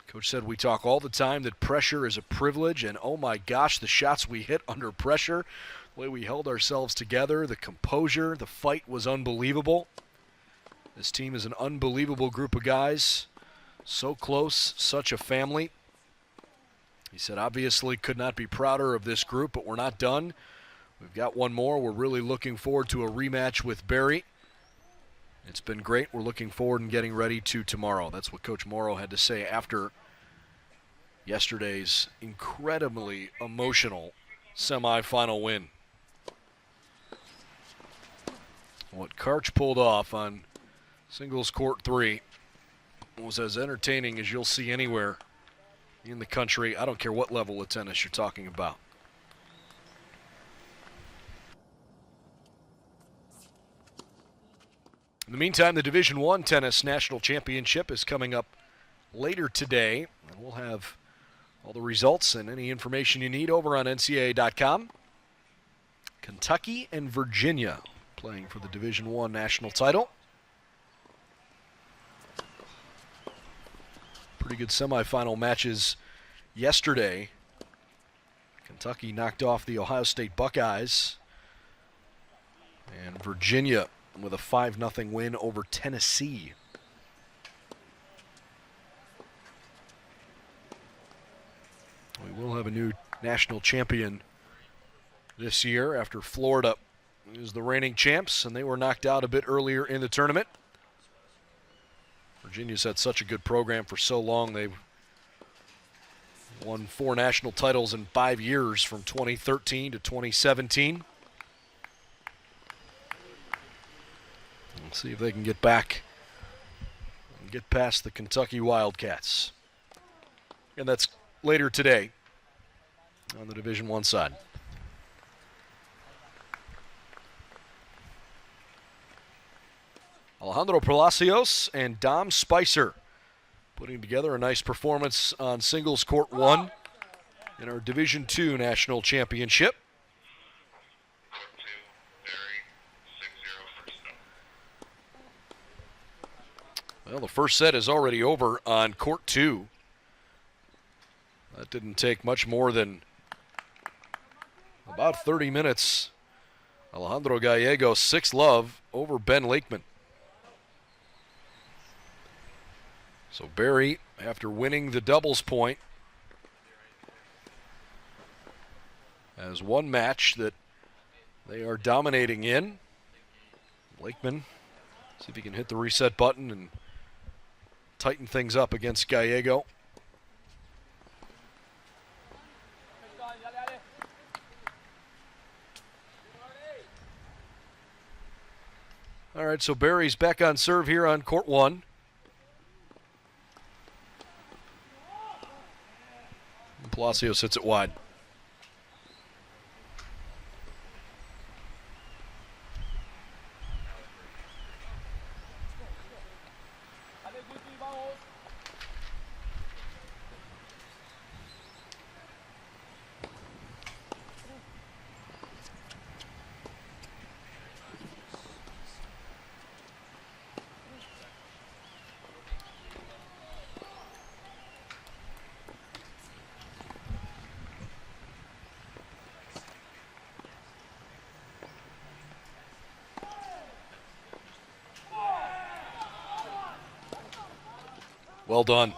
Coach said, "We talk all the time that pressure is a privilege, and oh my gosh, the shots we hit under pressure, the way we held ourselves together, the composure, the fight was unbelievable. This team is an unbelievable group of guys, so close, such a family." He said, "Obviously could not be prouder of this group, but we're not done. We've got one more. We're really looking forward to a rematch with Barry. It's been great. We're looking forward and getting ready to tomorrow." That's what Coach Morrow had to say after yesterday's incredibly emotional semifinal win. What Karch pulled off on singles court 3 was as entertaining as you'll see anywhere in the country. I don't care what level of tennis you're talking about. In the meantime, the Division I Tennis National Championship is coming up later today, and we'll have all the results and any information you need over on NCAA.com. Kentucky and Virginia playing for the Division I national title. Pretty good semifinal matches yesterday. Kentucky knocked off the Ohio State Buckeyes, and Virginia with a 5-0 win over Tennessee. We will have a new national champion this year after Florida is the reigning champs, and they were knocked out a bit earlier in the tournament. Virginia's had such a good program for so long. They've won 4 national titles in 5 years from 2013 to 2017. Let's see if they can get back and get past the Kentucky Wildcats. And that's later today on the Division I side. Alejandro Palacios and Dom Spicer putting together a nice performance on singles court 1 in our Division II national championship. Well, the first set is already over on court 2. That didn't take much more than about 30 minutes. Alejandro Gallegos 6-love over Ben Lakeman. So Barry, after winning the doubles point, has one match that they are dominating in. Lakeman, see if he can hit the reset button and tighten things up against Gallego. All right, so Barry's back on serve here on court 1. Palacios hits it wide. Well done.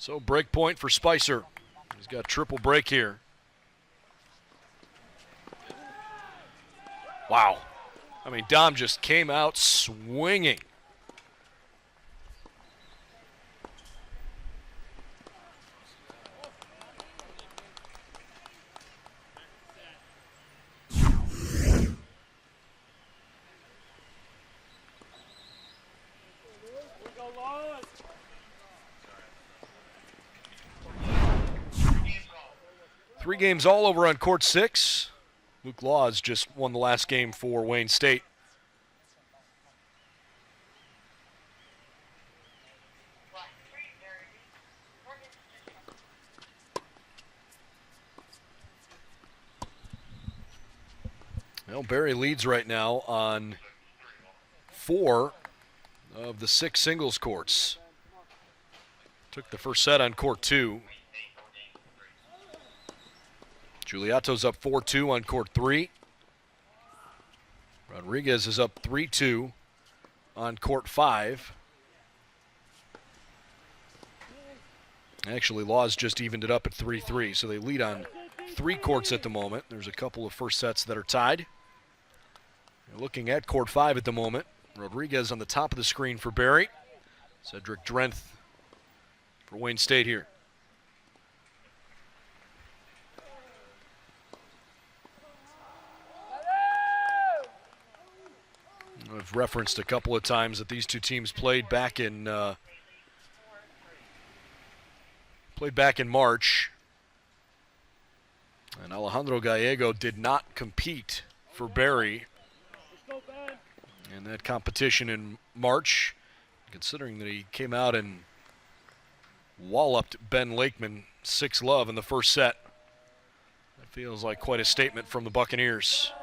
So break point for Spicer. He's got triple break here. Wow. I mean, Dom just came out swinging. Three games all over on court 6. Luke Laws just won the last game for Wayne State. Well, Barry leads right now on 4 of the 6 singles courts. Took the first set on court 2. Giuliotto's up 4-2 on court 3. Rodriguez is up 3-2 on court 5. Actually, Laws just evened it up at 3-3, so they lead on 3 courts at the moment. There's a couple of first sets that are tied. You're looking at court 5 at the moment. Rodriguez on the top of the screen for Barry. Cedric Drenth for Wayne State here. I've referenced a couple of times that these two teams played back in March, and Alejandro Gallego did not compete for Barry in that competition in March, considering that he came out and walloped Ben Lakeman 6-love in the first set. That feels like quite a statement from the Buccaneers.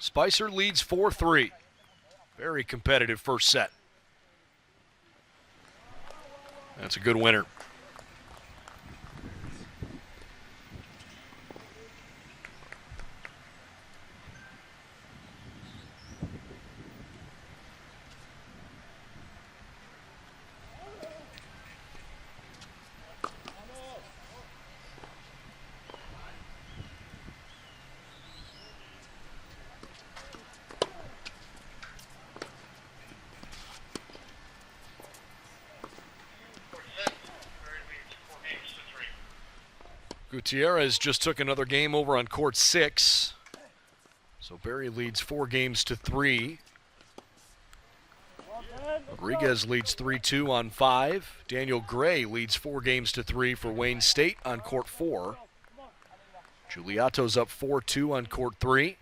Spicer leads 4-3. Very competitive first set. That's a good winner. Gutierrez just took another game over on court 6. So Barry leads 4-3. Rodriguez leads 3-2 on 5. Daniel Gray leads 4-3 for Wayne State on court 4. Giuliotto's up 4-2 on court 3.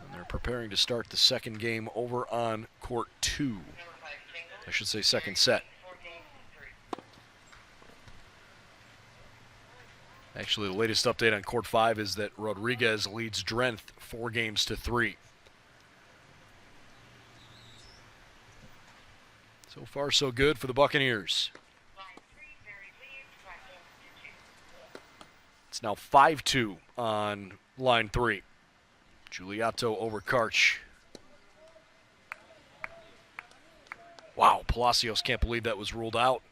And they're preparing to start the second game over on court 2. I should say second set. Actually, the latest update on court 5 is that Rodriguez leads Drenth 4-3. So far, so good for the Buccaneers. It's now 5-2 on line 3. Giuliotto over Karch. Wow, Palacios can't believe that was ruled out.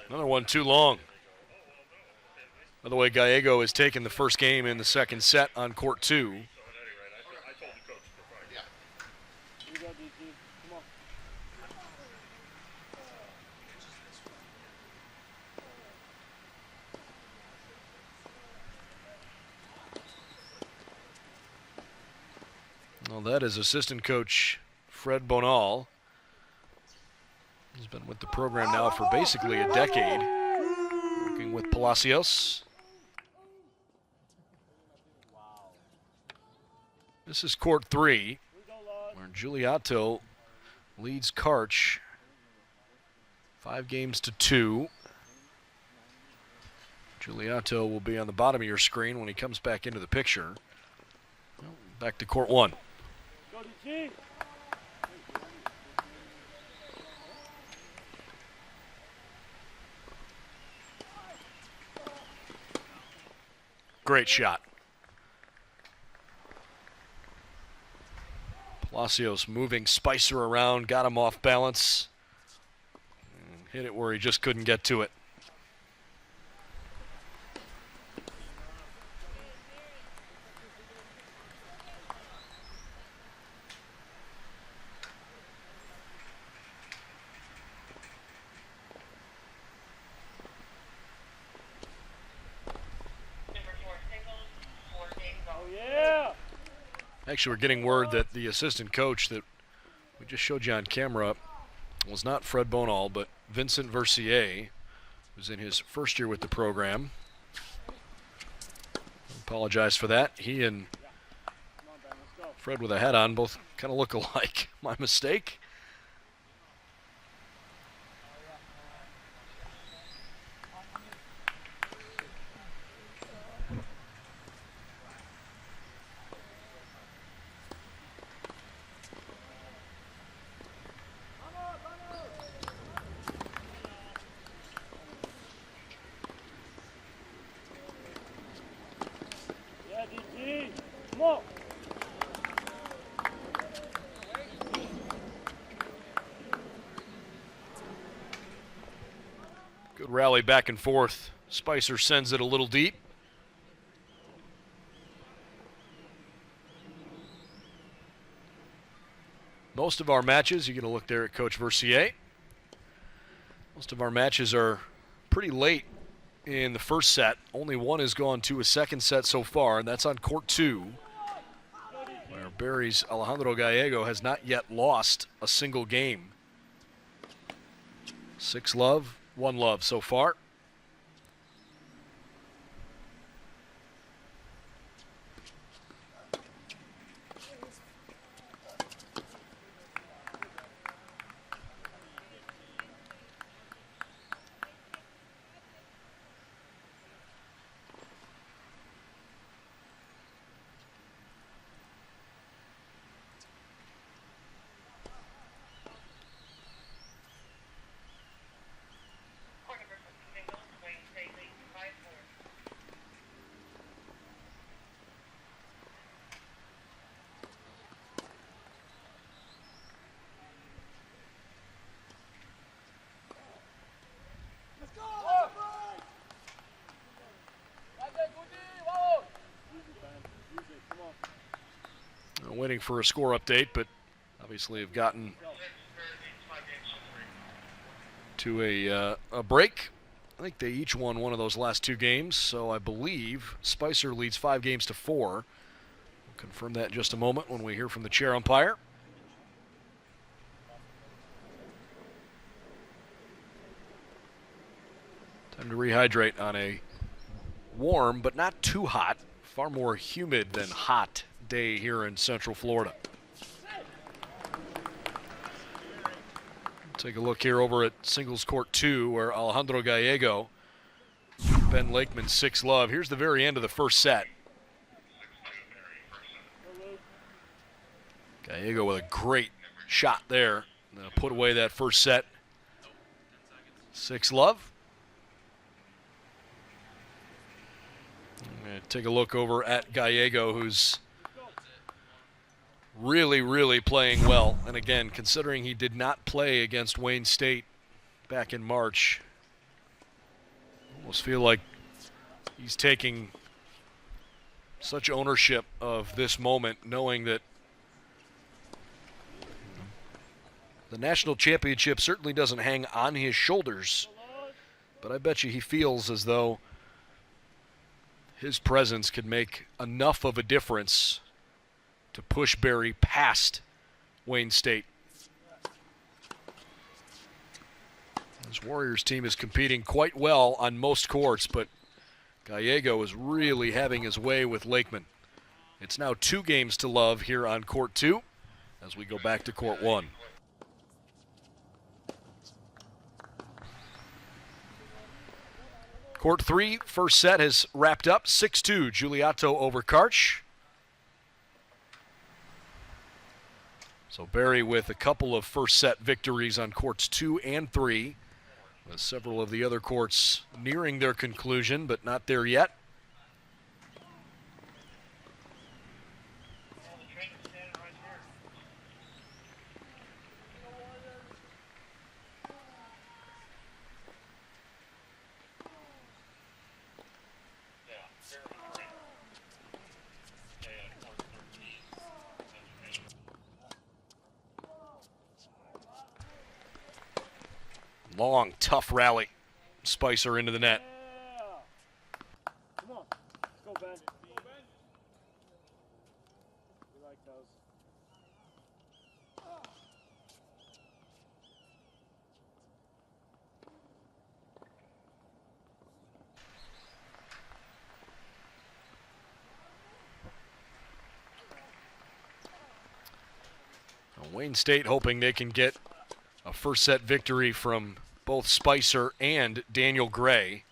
Another one too long. By the way, Gallego has taken the first game in the second set on court 2. Well, that is assistant coach Fred Bonal. He's been with the program now for basically a decade, working with Palacios. This is court 3, where Giuliotto leads Karch 5-2. Giuliotto will be on the bottom of your screen when he comes back into the picture. Well, back to court 1. Great shot. Palacios moving Spicer around, got him off balance, and hit it where he just couldn't get to it. Actually, we're getting word that the assistant coach that we just showed you on camera was not Fred Bonal, but Vincent Versier, who's in his first year with the program. I apologize for that. He and Fred with a hat on both kind of look alike. My mistake. Good rally back and forth. Spicer sends it a little deep. Most of our matches, you're going to look there at Coach Versier. Most of our matches are pretty late in the first set. Only one has gone to a second set so far, and that's on court 2, where Barry's Alejandro Gallego has not yet lost a single game. 6-1 so far. Waiting for a score update, but obviously have gotten to a break. I think they each won one of those last 2 games, so I believe Spicer leads 5-4. We'll confirm that in just a moment when we hear from the chair umpire. Time to rehydrate on a warm but not too hot, far more humid than hot day here in Central Florida. Take a look here over at singles court 2, where Alejandro Gallego, Ben Lakeman 6-love. Here's the very end of the first set. Gallego with a great shot there. Put away that first set. 6-love. Take a look over at Gallego, who's really playing well. And again, considering he did not play against Wayne State back in March, almost feel like he's taking such ownership of this moment, knowing that the national championship certainly doesn't hang on his shoulders, but I bet you he feels as though his presence could make enough of a difference to push Berry past Wayne State. This Warriors team is competing quite well on most courts, but Gallego is really having his way with Lakeman. It's now 2 games to love here on court 2 as we go back to court 1. Court 3, first set has wrapped up, 6-2, Giuliotto over Karch. So Berry with a couple of first set victories on courts 2 and 3, with several of the other courts nearing their conclusion, but not there yet. Long, tough rally. Spicer into the net. Come on. Let's go, Ben. Go, Ben. We like those. Wayne State hoping they can get a first set victory from both Spicer and Daniel Gray.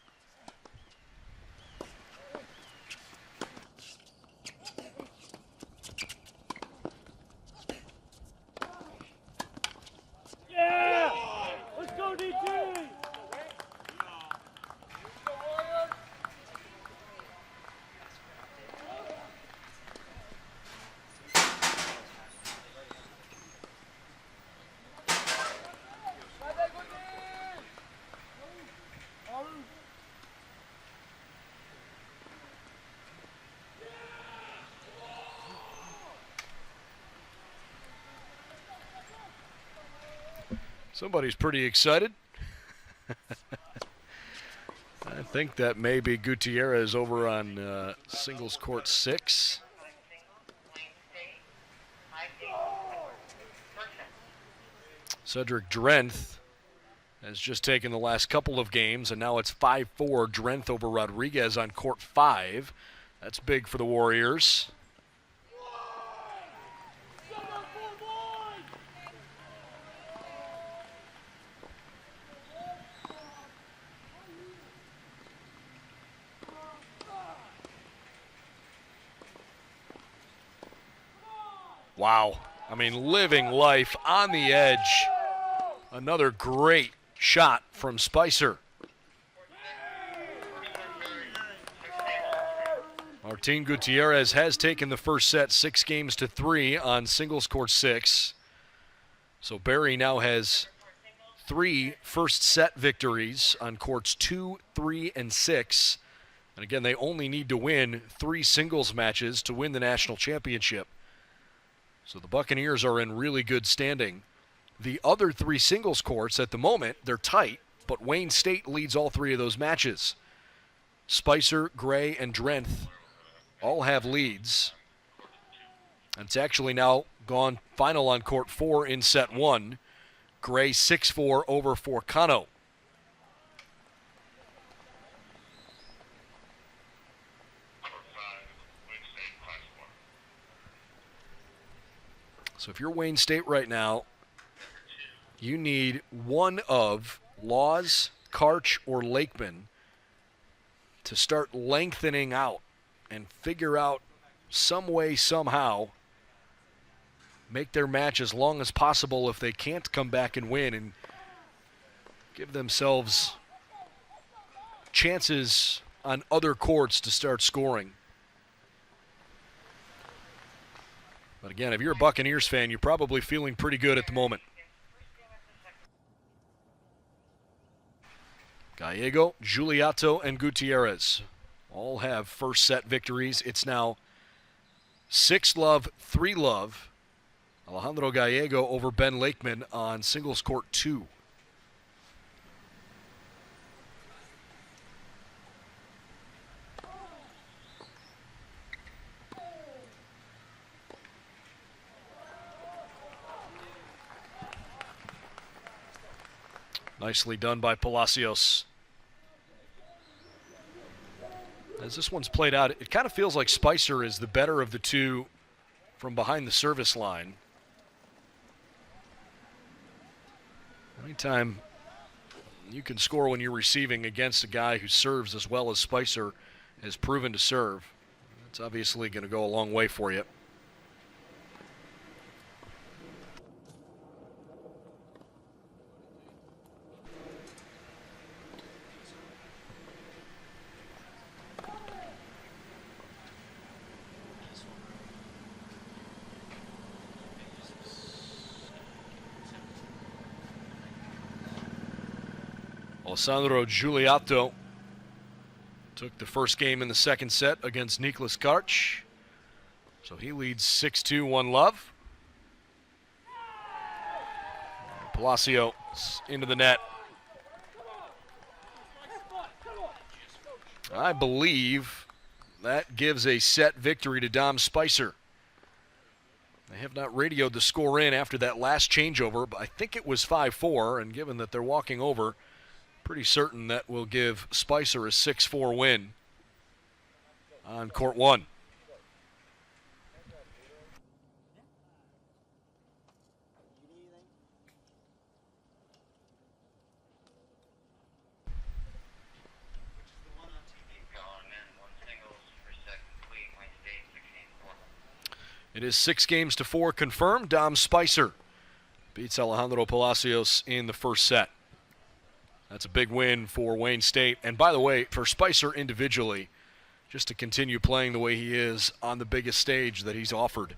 Yeah! Let's go, DT! Somebody's pretty excited. I think that may be Gutierrez over on singles court 6. Cedric Drenth has just taken the last couple of games, and now it's 5-4 Drenth over Rodriguez on court 5. That's big for the Warriors. Wow. I mean, living life on the edge. Another great shot from Spicer. Martin Gutierrez has taken the first set 6-3 on singles court 6. So Berry now has 3 first set victories on courts 2, 3, and 6. And again, they only need to win 3 singles matches to win the national championship. So the Buccaneers are in really good standing. The other 3 singles courts at the moment, they're tight, but Wayne State leads all 3 of those matches. Spicer, Gray, and Drenth all have leads. And it's actually now gone final on court 4 in set 1. Gray 6-4 over Forcano. So if you're Wayne State right now, you need one of Laws, Karch, or Lakeman to start lengthening out and figure out some way, somehow, make their match as long as possible if they can't come back and win and give themselves chances on other courts to start scoring. But again, if you're a Buccaneers fan, you're probably feeling pretty good at the moment. Gallego, Giuliotto, and Gutierrez all have first set victories. It's now 6-love, 3-love. Alejandro Gallego over Ben Lakeman on singles court 2. Nicely done by Palacios. As this one's played out, it kind of feels like Spicer is the better of the two from behind the service line. Anytime you can score when you're receiving against a guy who serves as well as Spicer has proven to serve, it's obviously going to go a long way for you. Alessandro Giuliotto took the first game in the second set against Niklas Karch. So he leads 6-2, 1-love. Palacio into the net. I believe that gives a set victory to Dom Spicer. They have not radioed the score in after that last changeover, but I think it was 5-4, and given that they're walking over, pretty certain that will give Spicer a 6-4 win on court one. It is 6-4 confirmed. Dom Spicer beats Alejandro Palacios in the first set. That's a big win for Wayne State. And by the way, for Spicer individually, just to continue playing the way he is on the biggest stage that he's offered.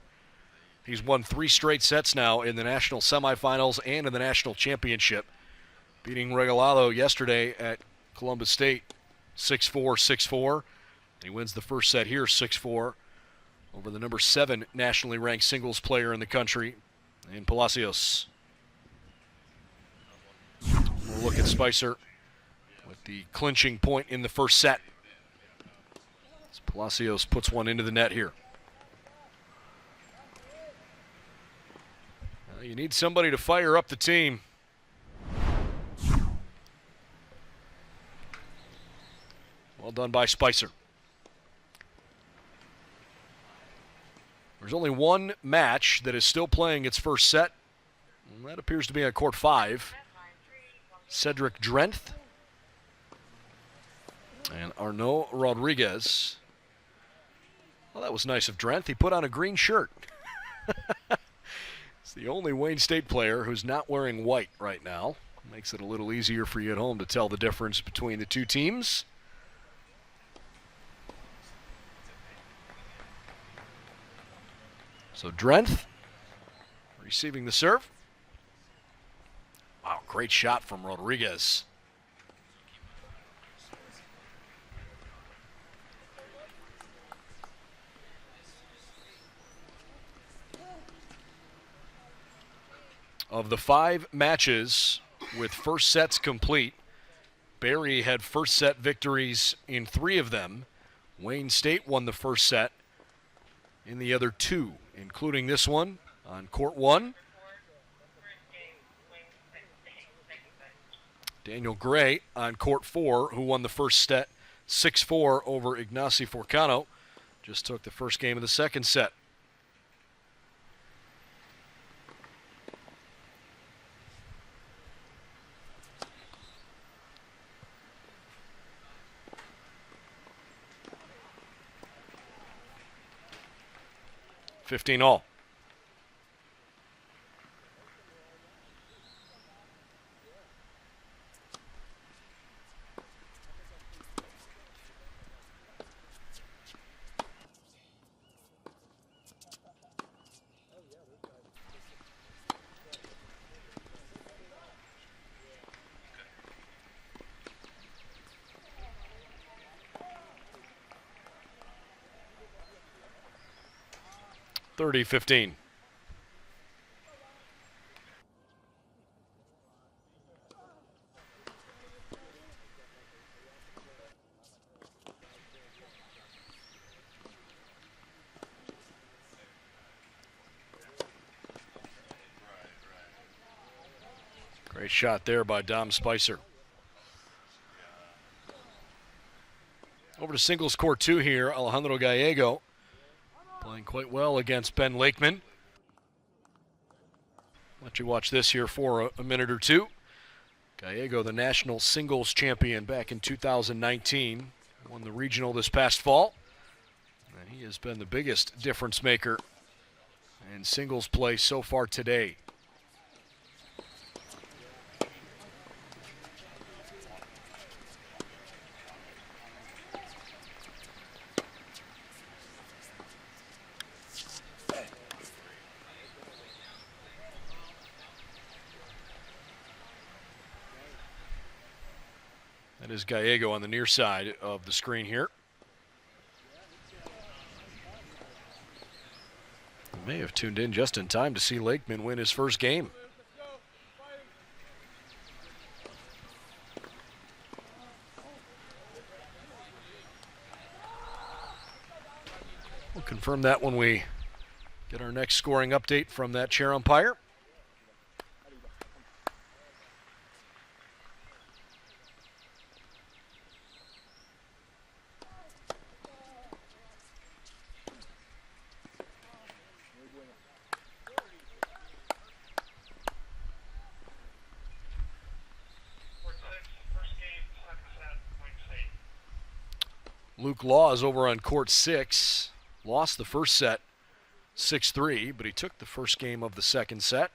He's won 3 straight sets now in the national semifinals and in the national championship, beating Regalado yesterday at Columbus State 6-4, 6-4. He wins the first set here 6-4 over the number 7 nationally ranked singles player in the country in Palacios. We'll look at Spicer with the clinching point in the first set. As Palacios puts one into the net here. You need somebody to fire up the team. Well done by Spicer. There's only one match that is still playing its first set, and that appears to be on court 5. Cedric Drenth and Arnaud Rodriguez. Well, that was nice of Drenth. He put on a green shirt. It's the only Wayne State player who's not wearing white right now. Makes it a little easier for you at home to tell the difference between the two teams. So Drenth receiving the serve. Wow, great shot from Rodriguez. Of the 5 matches with first sets complete, Barry had first set victories in 3 of them. Wayne State won the first set in the other 2, including this one on court 1. Daniel Gray on court 4, who won the first set 6-4 over Ignacy Forcano, just took the first game of the second set. $15-all. $30-15. Great shot there by Dom Spicer. Over to singles court 2 here. Alejandro Gallego playing quite well against Ben Lakeman. Let you watch this here for a minute or two. Gallego, the national singles champion back in 2019, won the regional this past fall. And he has been the biggest difference maker in singles play so far today. That is Gallego on the near side of the screen here. You may have tuned in just in time to see Lakeman win his first game. We'll confirm that when we get our next scoring update from that chair umpire. Luke Law is over on court 6. Lost the first set 6-3, but he took the first game of the second set.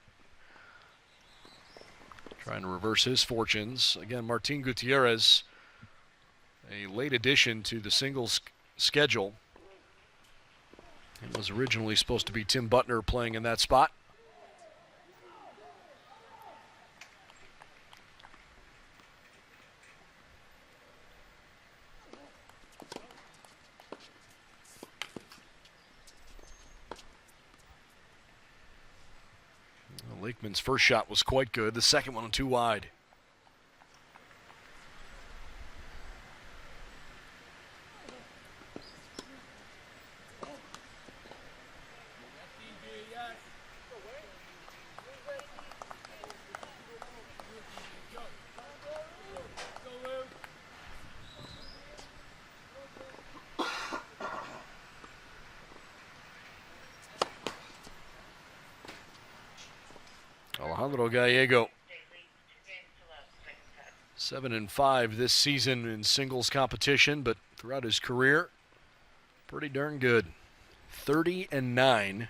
Trying to reverse his fortunes. Again, Martin Gutierrez, a late addition to the singles schedule. It was originally supposed to be Tim Butner playing in that spot. Lakeman's first shot was quite good. The second one too wide. Alejandro Gallego, 7-5 this season in singles competition, but throughout his career, pretty darn good. 30-9.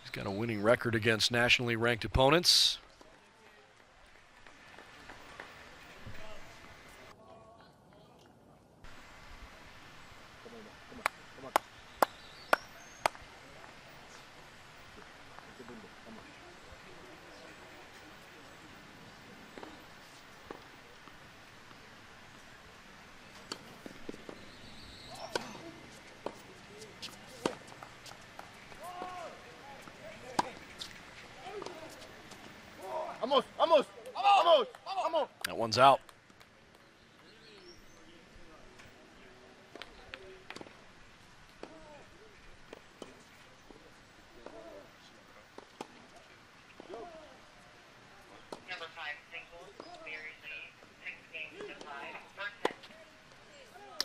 He's got a winning record against nationally ranked opponents. That one's out.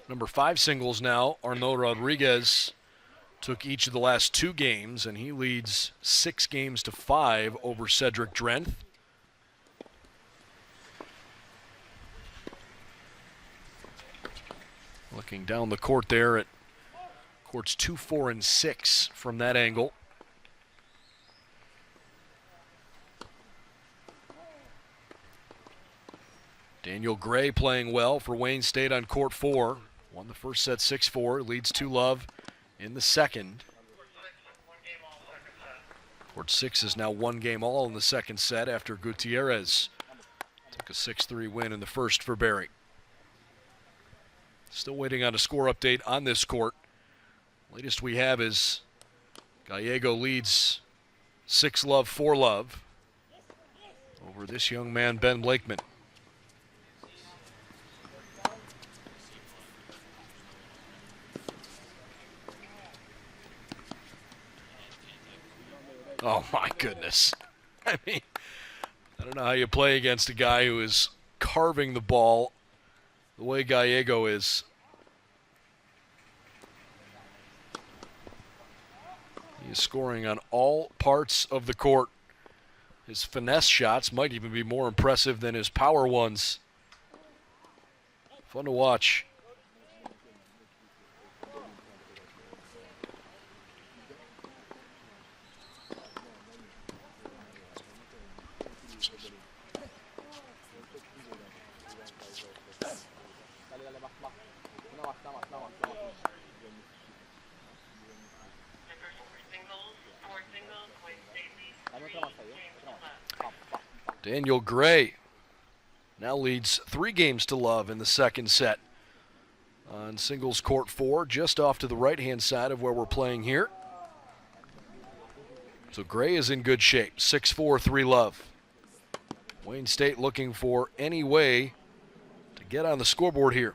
Number 5 singles now, Arnaud Rodriguez took each of the last 2 games, and he leads 6-5 over Cedric Drenth. Looking down the court there at courts 2, 4, and 6 from that angle. Daniel Gray playing well for Wayne State on court 4. Won the first set 6-4, leads 2-love in the second. Court 6 is now 1 game all in the second set after Gutierrez took a 6-3 win in the first for Barry. Still waiting on a score update on this court. Latest we have is Gallego leads 6-love, 4-love over this young man, Ben Blakeman. Oh, my goodness. I mean, I don't know how you play against a guy who is carving the ball the way Gallego is. He is scoring on all parts of the court. His finesse shots might even be more impressive than his power ones. Fun to watch. Daniel Gray now leads 3 games to love in the second set. On singles court 4, just off to the right-hand side of where we're playing here. So Gray is in good shape, 6-4, 3-love. Wayne State looking for any way to get on the scoreboard here.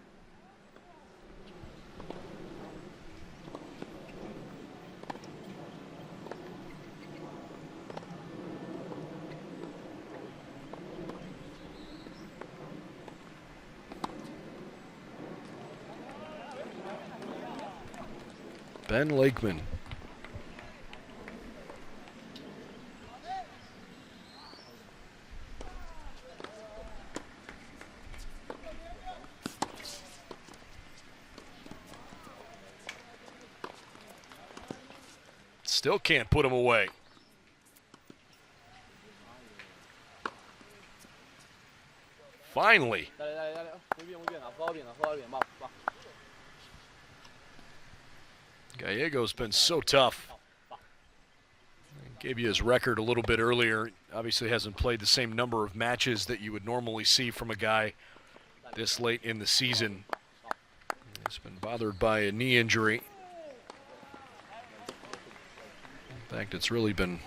Ben Lakeman. Still can't put him away. Finally. Gallego's been so tough. I gave you his record a little bit earlier. Obviously hasn't played the same number of matches that you would normally see from a guy this late in the season. He's been bothered by a knee injury. In fact, it's really been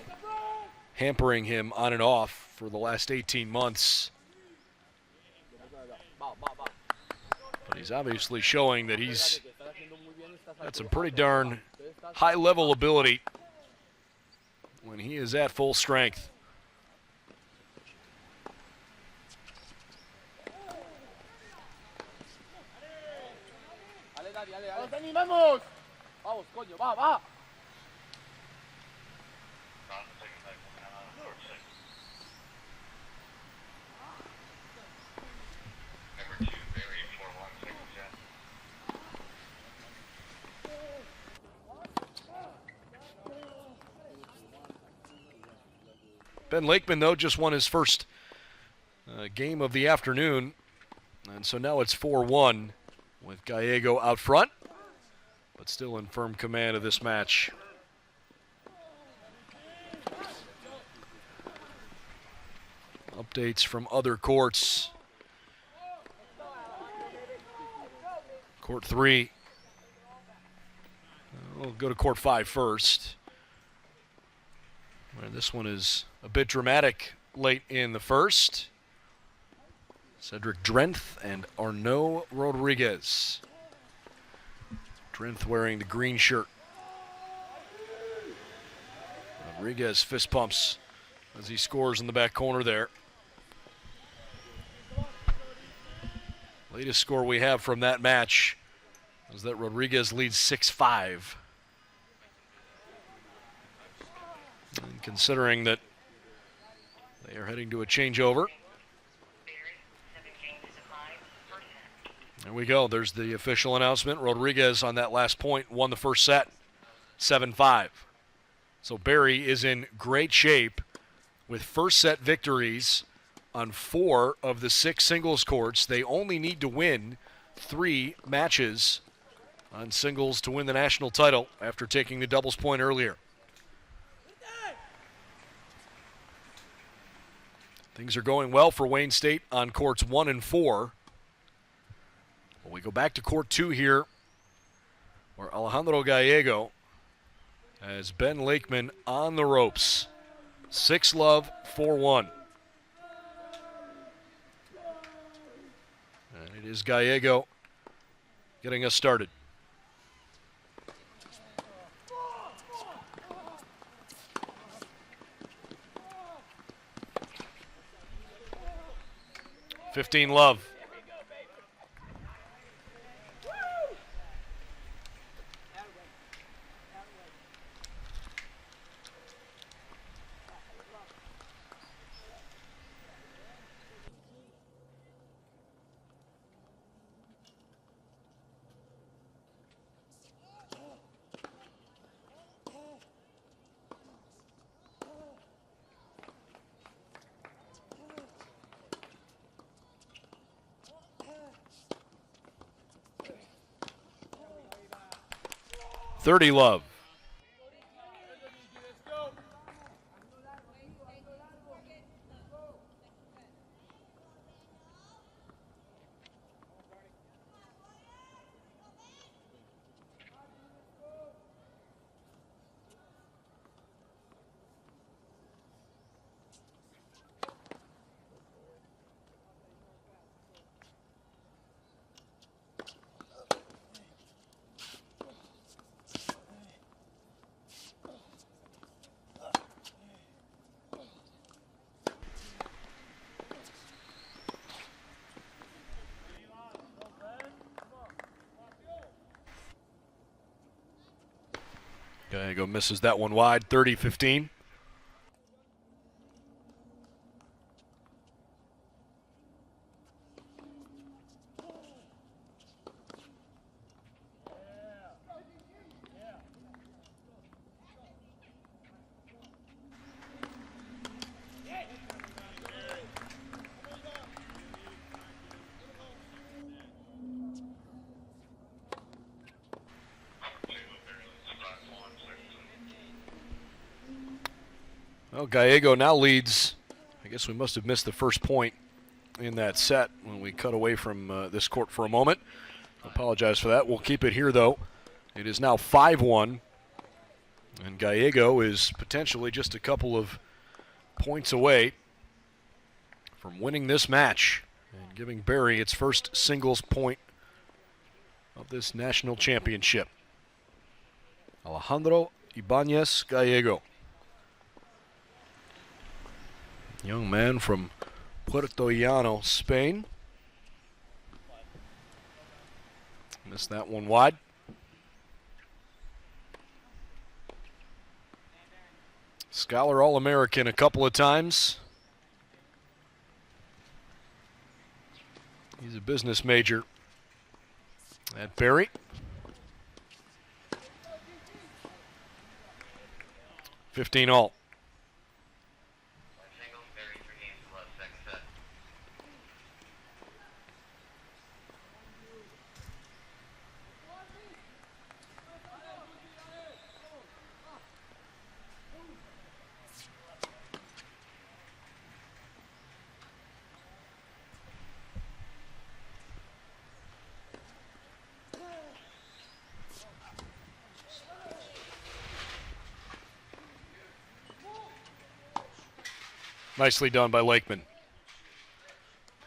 hampering him on and off for the last 18 months. But he's obviously showing that he's got some pretty darn high-level ability when he is at full strength. Ben Lakeman, though, just won his first game of the afternoon, and so now it's 4-1 with Gallego out front, but still in firm command of this match. Updates from other courts. Court 3. We'll go to court 5 first. Where this one is a bit dramatic late in the first. Cedric Drenth and Arnaud Rodriguez. Drenth wearing the green shirt. Rodriguez fist pumps as he scores in the back corner there. Latest score we have from that match is that Rodriguez leads 6-5. And considering that they are heading to a changeover. There we go. There's the official announcement. Rodriguez on that last point won the first set, 7-5. So Barry is in great shape with first set victories on 4 of the 6 singles courts. They only need to win 3 matches on singles to win the national title after taking the doubles point earlier. Things are going well for Wayne State on courts 1 and 4. Well, we go back to court 2 here, where Alejandro Gallego has Ben Lakeman on the ropes. 6-love, 4-1. And it is Gallego getting us started. 15 love. $30 love. Gallego misses that one wide, 30-15. Well, Gallego now leads. I guess we must have missed the first point in that set when we cut away from this court for a moment. I apologize for that. We'll keep it here, though. It is now 5-1, and Gallego is potentially just a couple of points away from winning this match and giving Barry its first singles point of this national championship. Alejandro Ibanez Gallego. Young man from Puerto Llano, Spain. Missed that one wide. Scholar All-American a couple of times. He's a business major at Barry. $15 all. Nicely done by Lakeman.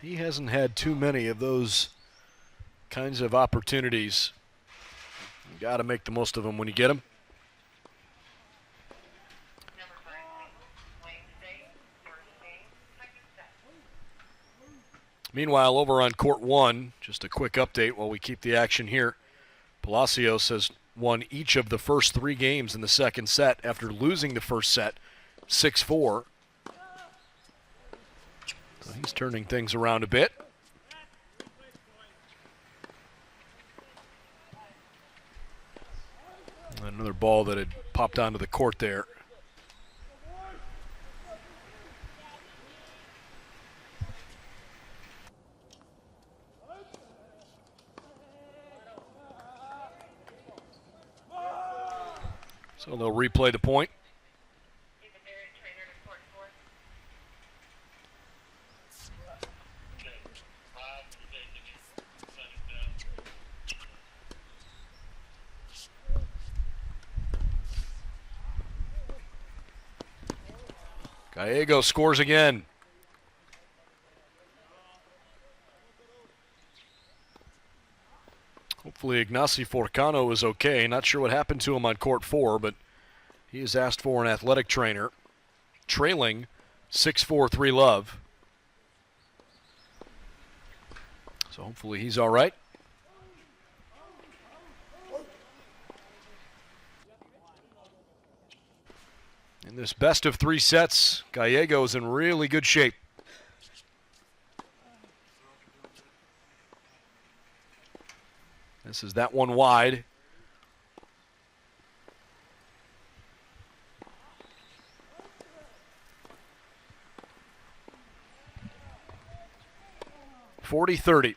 He hasn't had too many of those kinds of opportunities. You got to make the most of them when you get them. Meanwhile, over on court one, just a quick update while we keep the action here. Palacios has won each of the first 3 games in the second set after losing the first set 6-4. So he's turning things around a bit. Another ball that had popped onto the court there. So they'll replay the point. Gallego scores again. Hopefully Ignacy Forcano is okay. Not sure what happened to him on court 4, but he has asked for an athletic trainer. Trailing 6-4, 3 love. So hopefully he's all right. In this best of 3 sets, Gallego's in really good shape. This is that one wide. (40-30).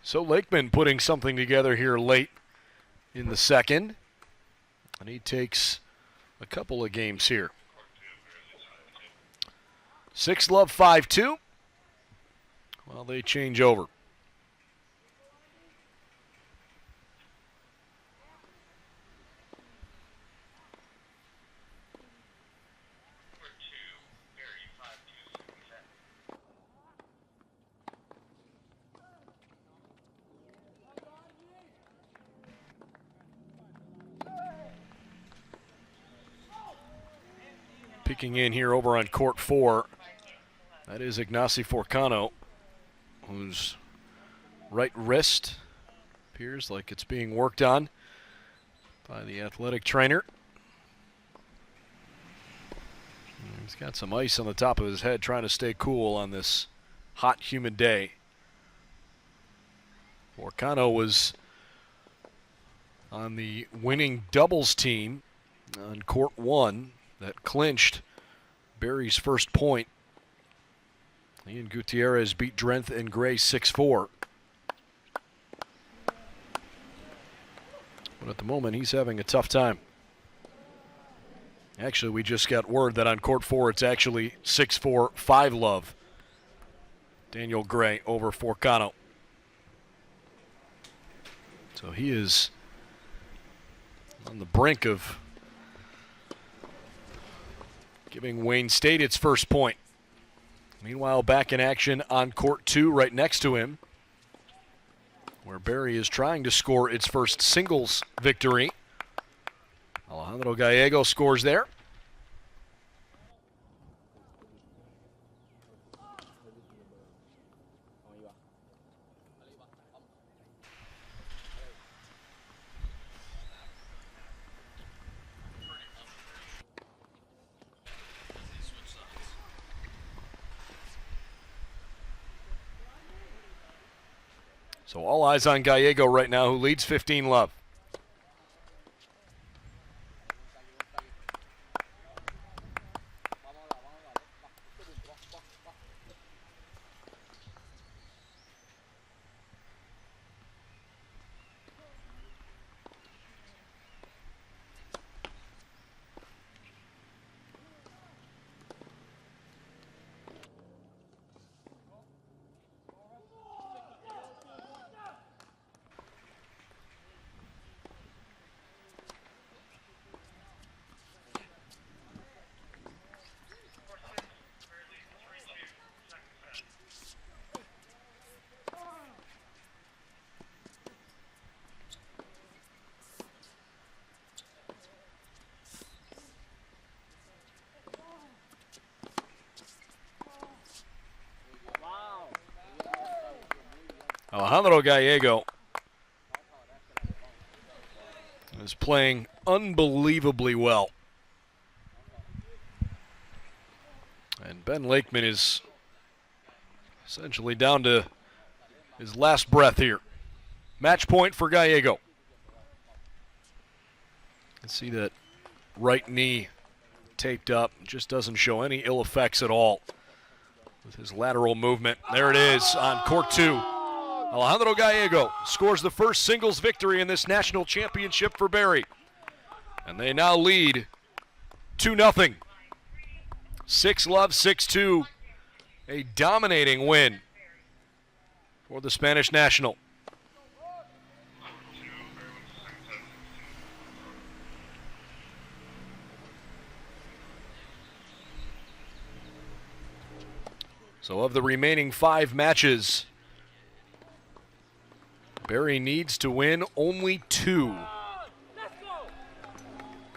So Lakeman putting something together here late in the second. And he takes a couple of games here. 6-love, 5-2. Well, they change over. Peeking in here over on court 4. That is Ignacy Forcano, whose right wrist appears like it's being worked on by the athletic trainer. He's got some ice on the top of his head trying to stay cool on this hot, humid day. Forcano was on the winning doubles team on court 1 that clinched Barry's first point. Ian Gutierrez beat Drenth and Gray 6-4. But at the moment, he's having a tough time. Actually, we just got word that on court 4, it's actually 6-4, 5-love. Daniel Gray over Forcano. So he is on the brink of giving Wayne State its first point. Meanwhile, back in action on court 2 right next to him, where Barry is trying to score its first singles victory. Alejandro Gallego scores there. So all eyes on Gallego right now, who leads 15-love. Alejandro Gallego is playing unbelievably well. And Ben Lakeman is essentially down to his last breath here. Match point for Gallego. You can see that right knee taped up. Just doesn't show any ill effects at all with his lateral movement. There it is on court 2. Alejandro Gallego scores the first singles victory in this national championship for Barry. And they now lead 2-0. 6-love, 6-2. A dominating win for the Spanish national. So of the remaining 5 matches, Barry needs to win only 2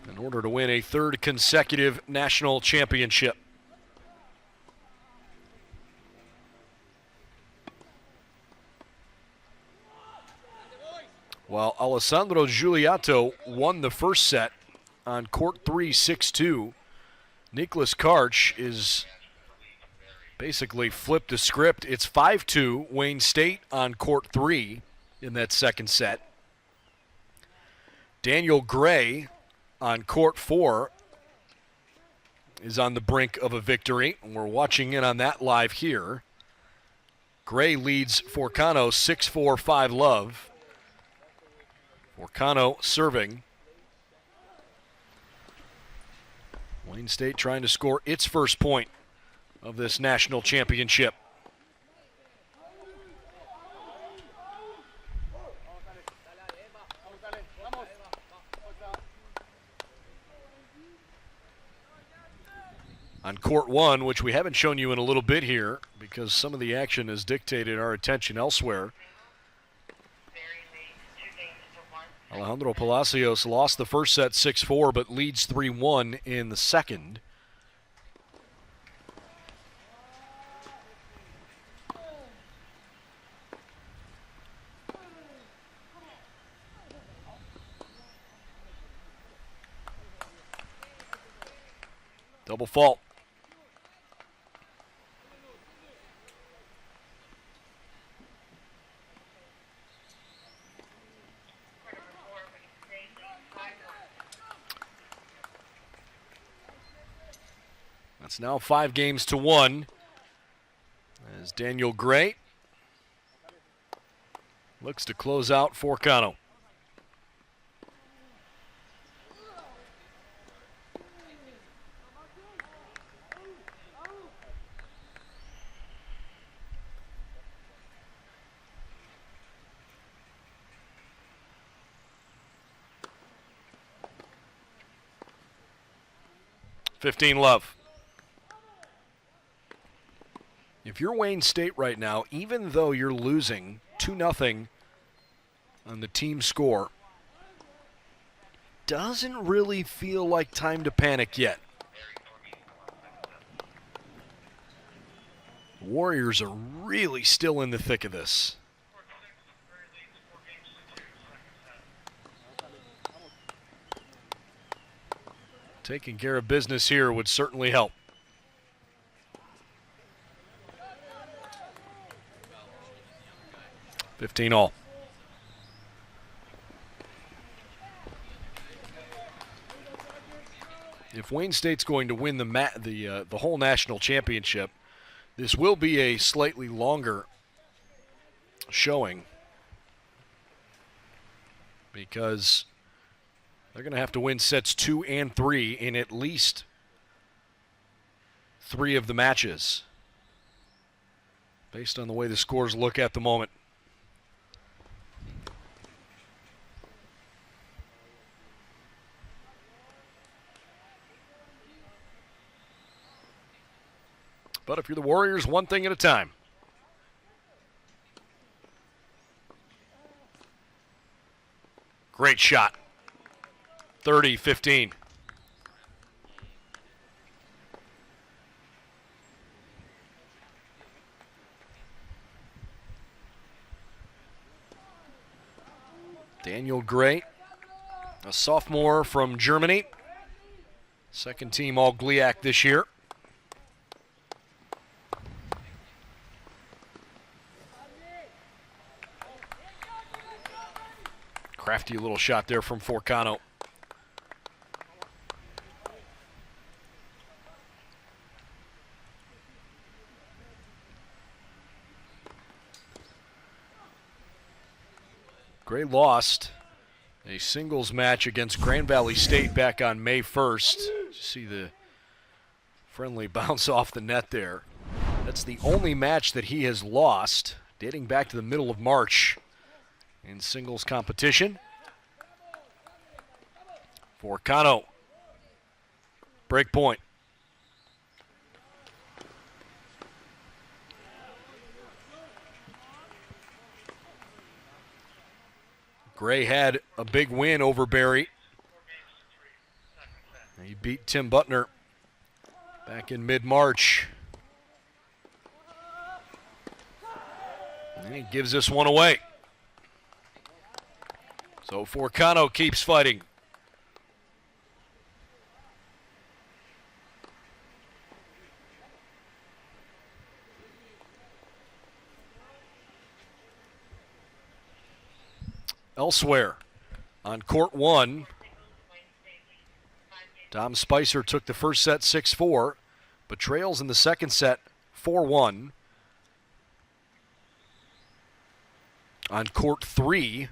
in order to win a 3rd consecutive national championship. While Alessandro Giuliotto won the first set on court 3, 6-2, Nicholas Karch is basically flipped the script. It's 5-2 Wayne State on court 3 in that second set. Daniel Gray on court 4 is on the brink of a victory. We're watching in on that live here. Gray leads Forcano 6-4, 5-love. Forcano serving. Wayne State trying to score its first point of this national championship. On court 1, which we haven't shown you in a little bit here because some of the action has dictated our attention elsewhere, Alejandro Palacios lost the first set 6-4 but leads 3-1 in the second. Double fault. It's now 5-1 as Daniel Gray looks to close out Forcano. (15-love). If you're Wayne State right now, even though you're losing 2-0 on the team score, doesn't really feel like time to panic yet. The Warriors are really still in the thick of this. Taking care of business here would certainly help. (15-all). If Wayne State's going to win the whole national championship, this will be a slightly longer showing because they're going to have to win sets 2 and 3 in at least 3 of the matches, based on the way the scores look at the moment. But if you're the Warriors, one thing at a time. Great shot. 30-15. Daniel Gray, a sophomore from Germany. Second team All-GLIAC this year. Crafty little shot there from Forcano. Gray lost a singles match against Grand Valley State back on May 1st. See the friendly bounce off the net there. That's the only match that he has lost, dating back to the middle of March in singles competition. Forcano. Break point. Gray had a big win over Barry. He beat Tim Butner back in mid-March. And he gives this one away. So Forcano keeps fighting. Elsewhere, on court one, Dom Spicer took the first set 6-4, but trails in the second set 4-1. On court three,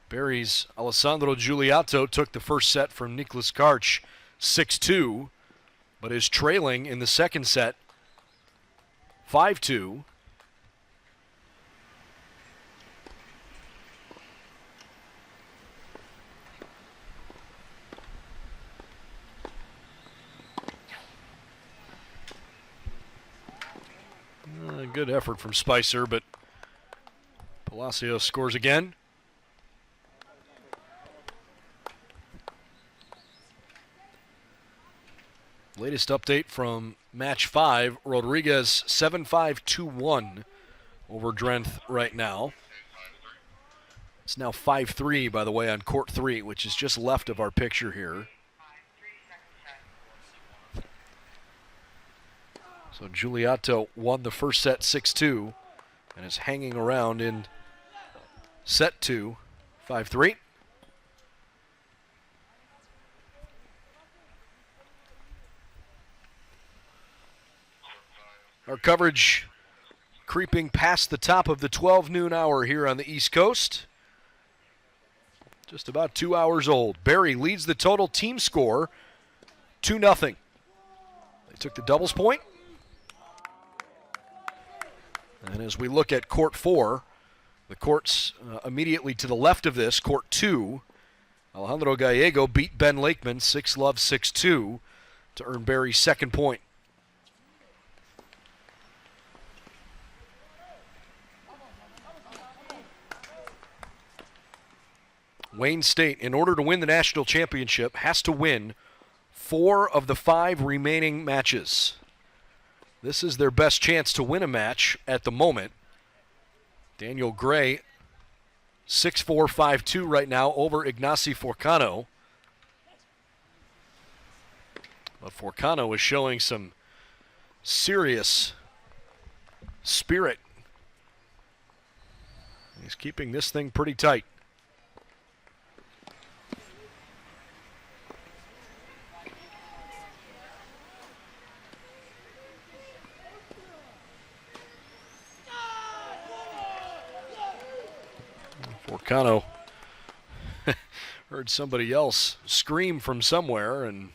Barry's Alessandro Giuliotto took the first set from Nicholas Karch 6-2, but is trailing in the second set 5-2. Good effort from Spicer, but Palacios scores again. Latest update from match 5, Rodriguez 7-5, 2-1 over Drenth right now. It's now 5-3, by the way, on court 3, which is just left of our picture here. So Giuliotto won the first set 6-2 and is hanging around in set 2, 5-3. Our coverage creeping past the top of the 12 noon hour here on the East Coast. Just about 2 hours old. Barry leads the total team score 2-0. They took the doubles point. And as we look at court 4, the courts immediately to the left of this, court 2, Alejandro Gallego beat Ben Lakeman 6-love, 6-2 to earn Barry's second point. Wayne State, in order to win the national championship, has to win 4 of the 5 remaining matches. This is their best chance to win a match at the moment. Daniel Gray, 6-4, 5-2 right now over Ignacy Forcano. But Forcano is showing some serious spirit. He's keeping this thing pretty tight. Forcano heard somebody else scream from somewhere, and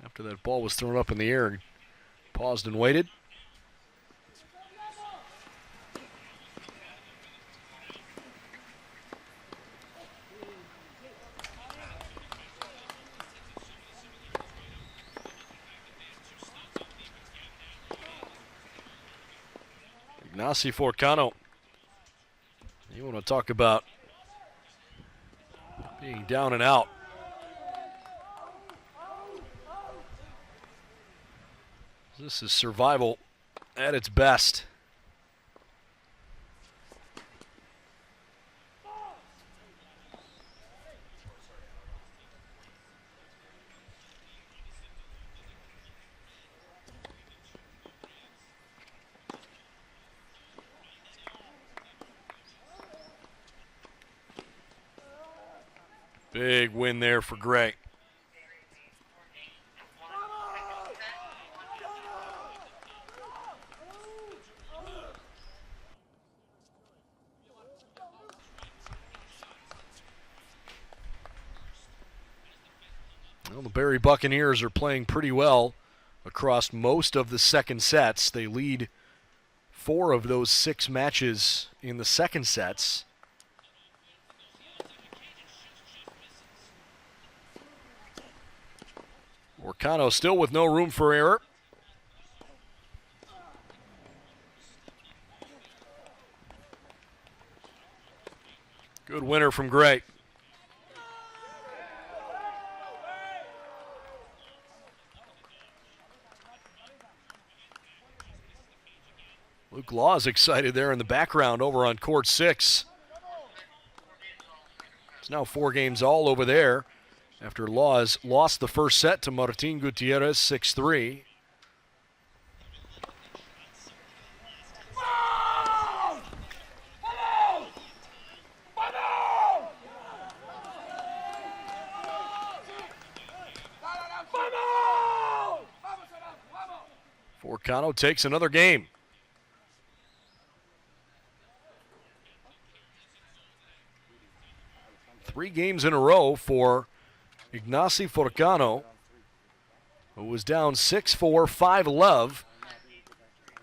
after that ball was thrown up in the air, he paused and waited. Ignacy Forcano. You want to talk about being down and out. This is survival at its best. Big win there for Gray. Well, the Barry Buccaneers are playing pretty well across most of the second sets. They lead 4 of those 6 matches in the second sets. Forcano still with no room for error. Good winner from Gray. Luke Law is excited there in the background over on court 6. It's now 4 games all over there after Law has lost the first set to Martin Gutierrez 6-3. Forcano takes another game. Three games in a row for Ignacy Forcano, who was down 6-4, 5-love.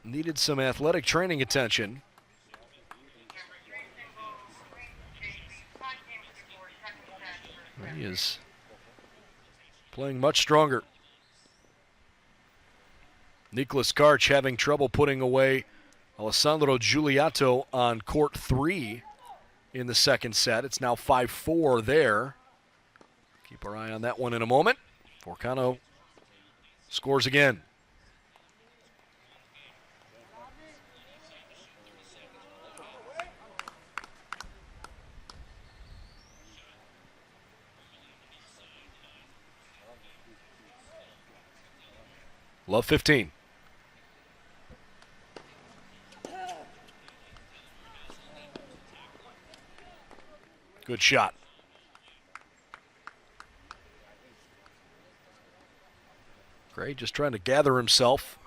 Needed some athletic training attention. He is playing much stronger. Nicholas Karch having trouble putting away Alessandro Giuliotto on court 3 in the second set. It's now 5-4 there. Keep our eye on that one in a moment. Forcano scores again. Love 15. Good shot. Gray just trying to gather himself.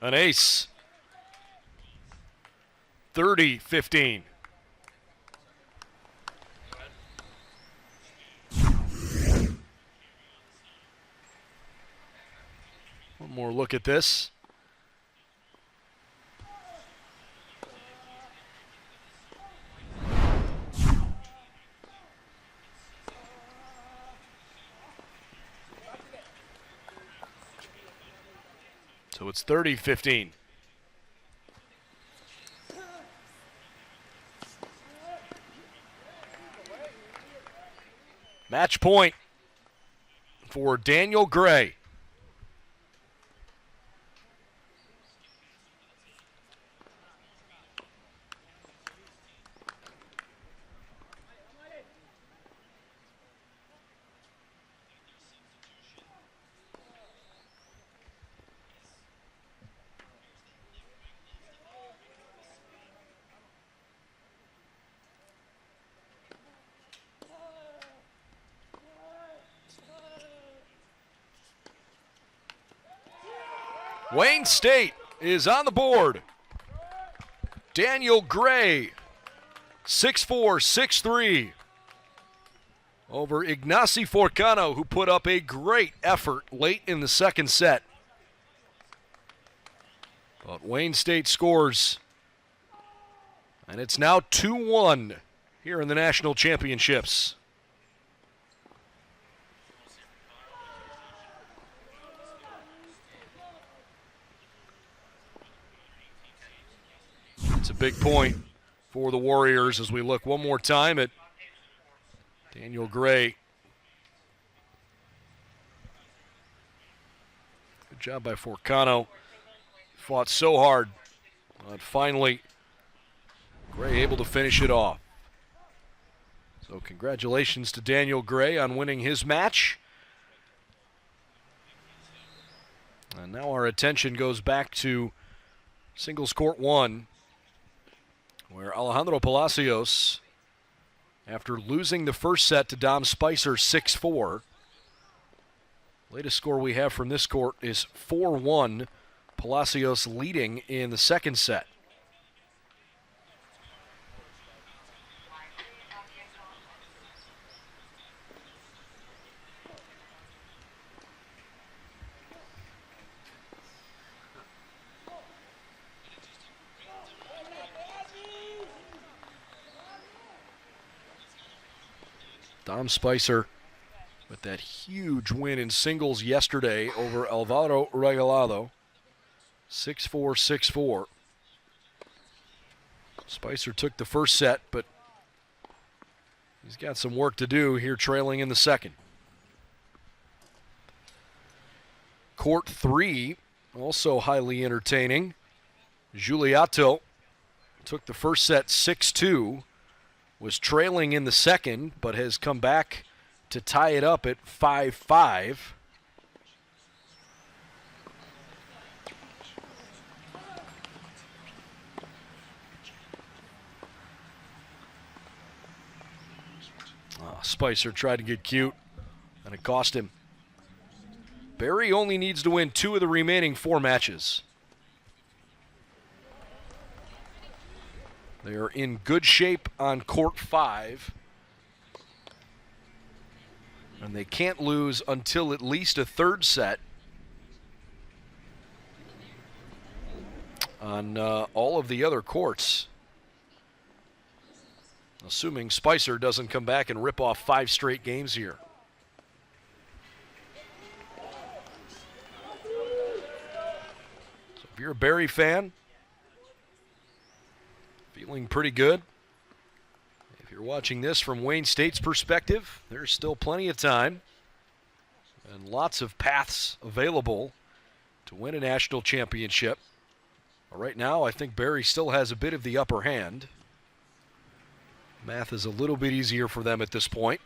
An ace. 30-15. One more look at this. So it's 30-15. Match point for Daniel Gray. Wayne State is on the board. Daniel Gray, 6-4, 6-3 over Ignacy Forcano, who put up a great effort late in the second set. But Wayne State scores, and it's now 2-1 here in the national championships. It's a big point for the Warriors as we look one more time at Daniel Gray. Good job by Forcano. Fought so hard, but finally Gray able to finish it off. So congratulations to Daniel Gray on winning his match. And now our attention goes back to singles court 1, where Alejandro Palacios, after losing the first set to Dom Spicer 6-4, latest score we have from this court is 4-1, Palacios leading in the second set. Dom Spicer with that huge win in singles yesterday over Alvaro Regalado. 6-4, 6-4. Spicer took the first set, but he's got some work to do here trailing in the second. Court 3, also highly entertaining. Giuliotto took the first set 6-2, was trailing in the second, but has come back to tie it up at 5-5. Spicer tried to get cute, and it cost him. Barry only needs to win 2 of the remaining 4 matches. They are in good shape on court 5. And they can't lose until at least a third set on all of the other courts. Assuming Spicer doesn't come back and rip off 5 straight games here. So if you're a Barry fan, feeling pretty good. If you're watching this from Wayne State's perspective, there's still plenty of time and lots of paths available to win a national championship. But right now, I think Barry still has a bit of the upper hand. Math is a little bit easier for them at this point.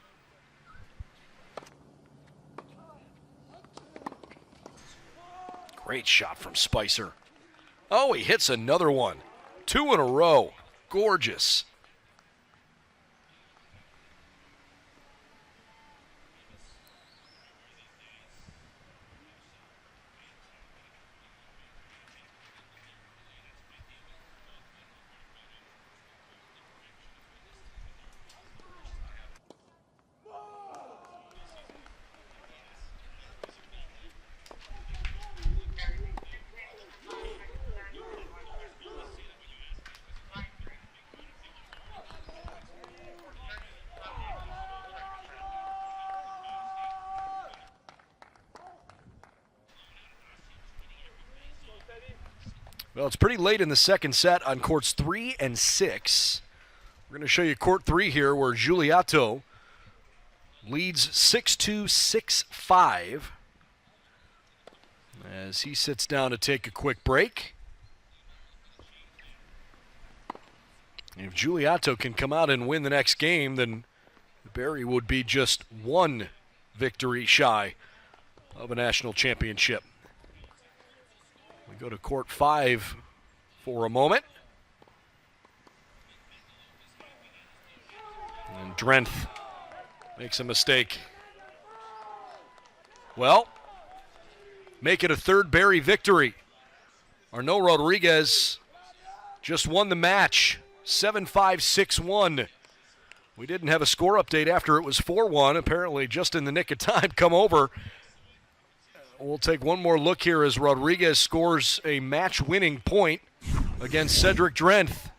Great shot from Spicer. Oh, he hits another one. 2 in a row. Gorgeous. Well, it's pretty late in the second set on courts 3 and 6. We're going to show you court 3 here where Giuliotto leads 6-2, 6-5 as he sits down to take a quick break. And if Giuliotto can come out and win the next game, then Barry would be just 1 victory shy of a national championship. We go to court 5 for a moment. And Drenth makes a mistake. Well, make it a third Barry victory. Arnaud Rodriguez just won the match, 7-5, 6-1. We didn't have a score update after it was 4-1. Apparently just in the nick of time come over. We'll take one more look here as Rodriguez scores a match-winning point against Cedric Drenth.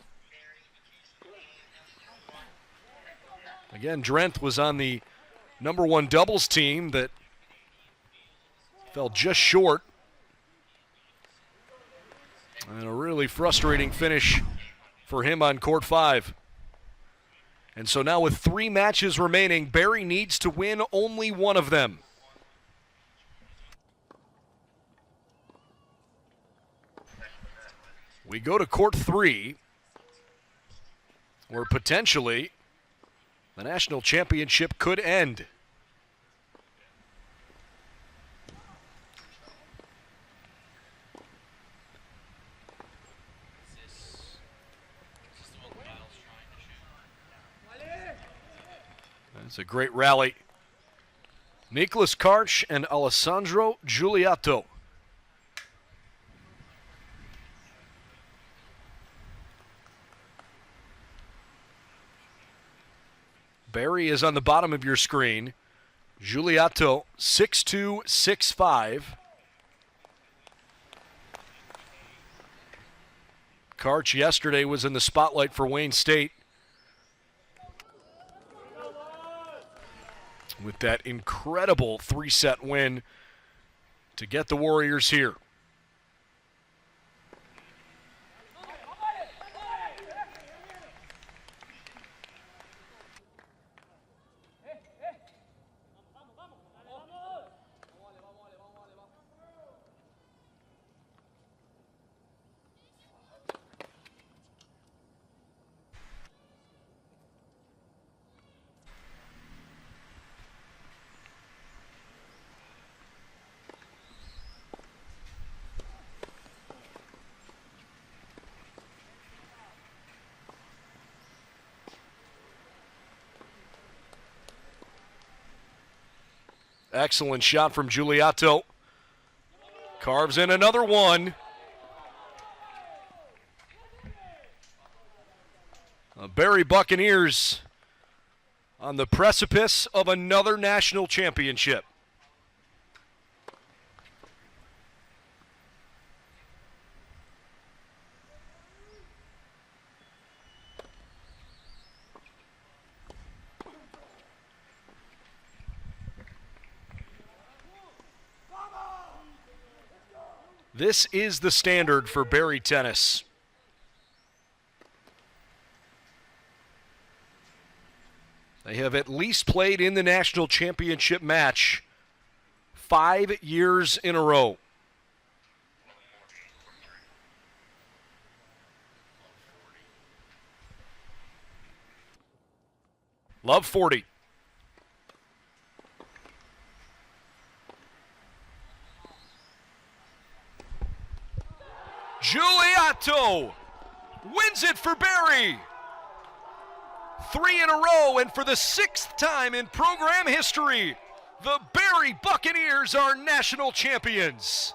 Again, Drenth was on the #1 doubles team that fell just short. And a really frustrating finish for him on court 5. And so now with 3 matches remaining, Barry needs to win only one of them. We go to court 3, where potentially the national championship could end. That's a great rally. Nicholas Karch and Alessandro Giuliotto. Barry is on the bottom of your screen. Giuliotto 6-2, 6-5. Karch yesterday was in the spotlight for Wayne State. with that incredible 3-set win to get the Warriors here. Excellent shot from Giuliotto. Carves in another one. The Barry Buccaneers on the precipice of another national championship. This is the standard for Barry tennis. They have at least played in the national championship match 5 years in a row. Love 40. Giuliotto wins it for Barry. 3 in a row, and for the 6th time in program history, the Barry Buccaneers are national champions.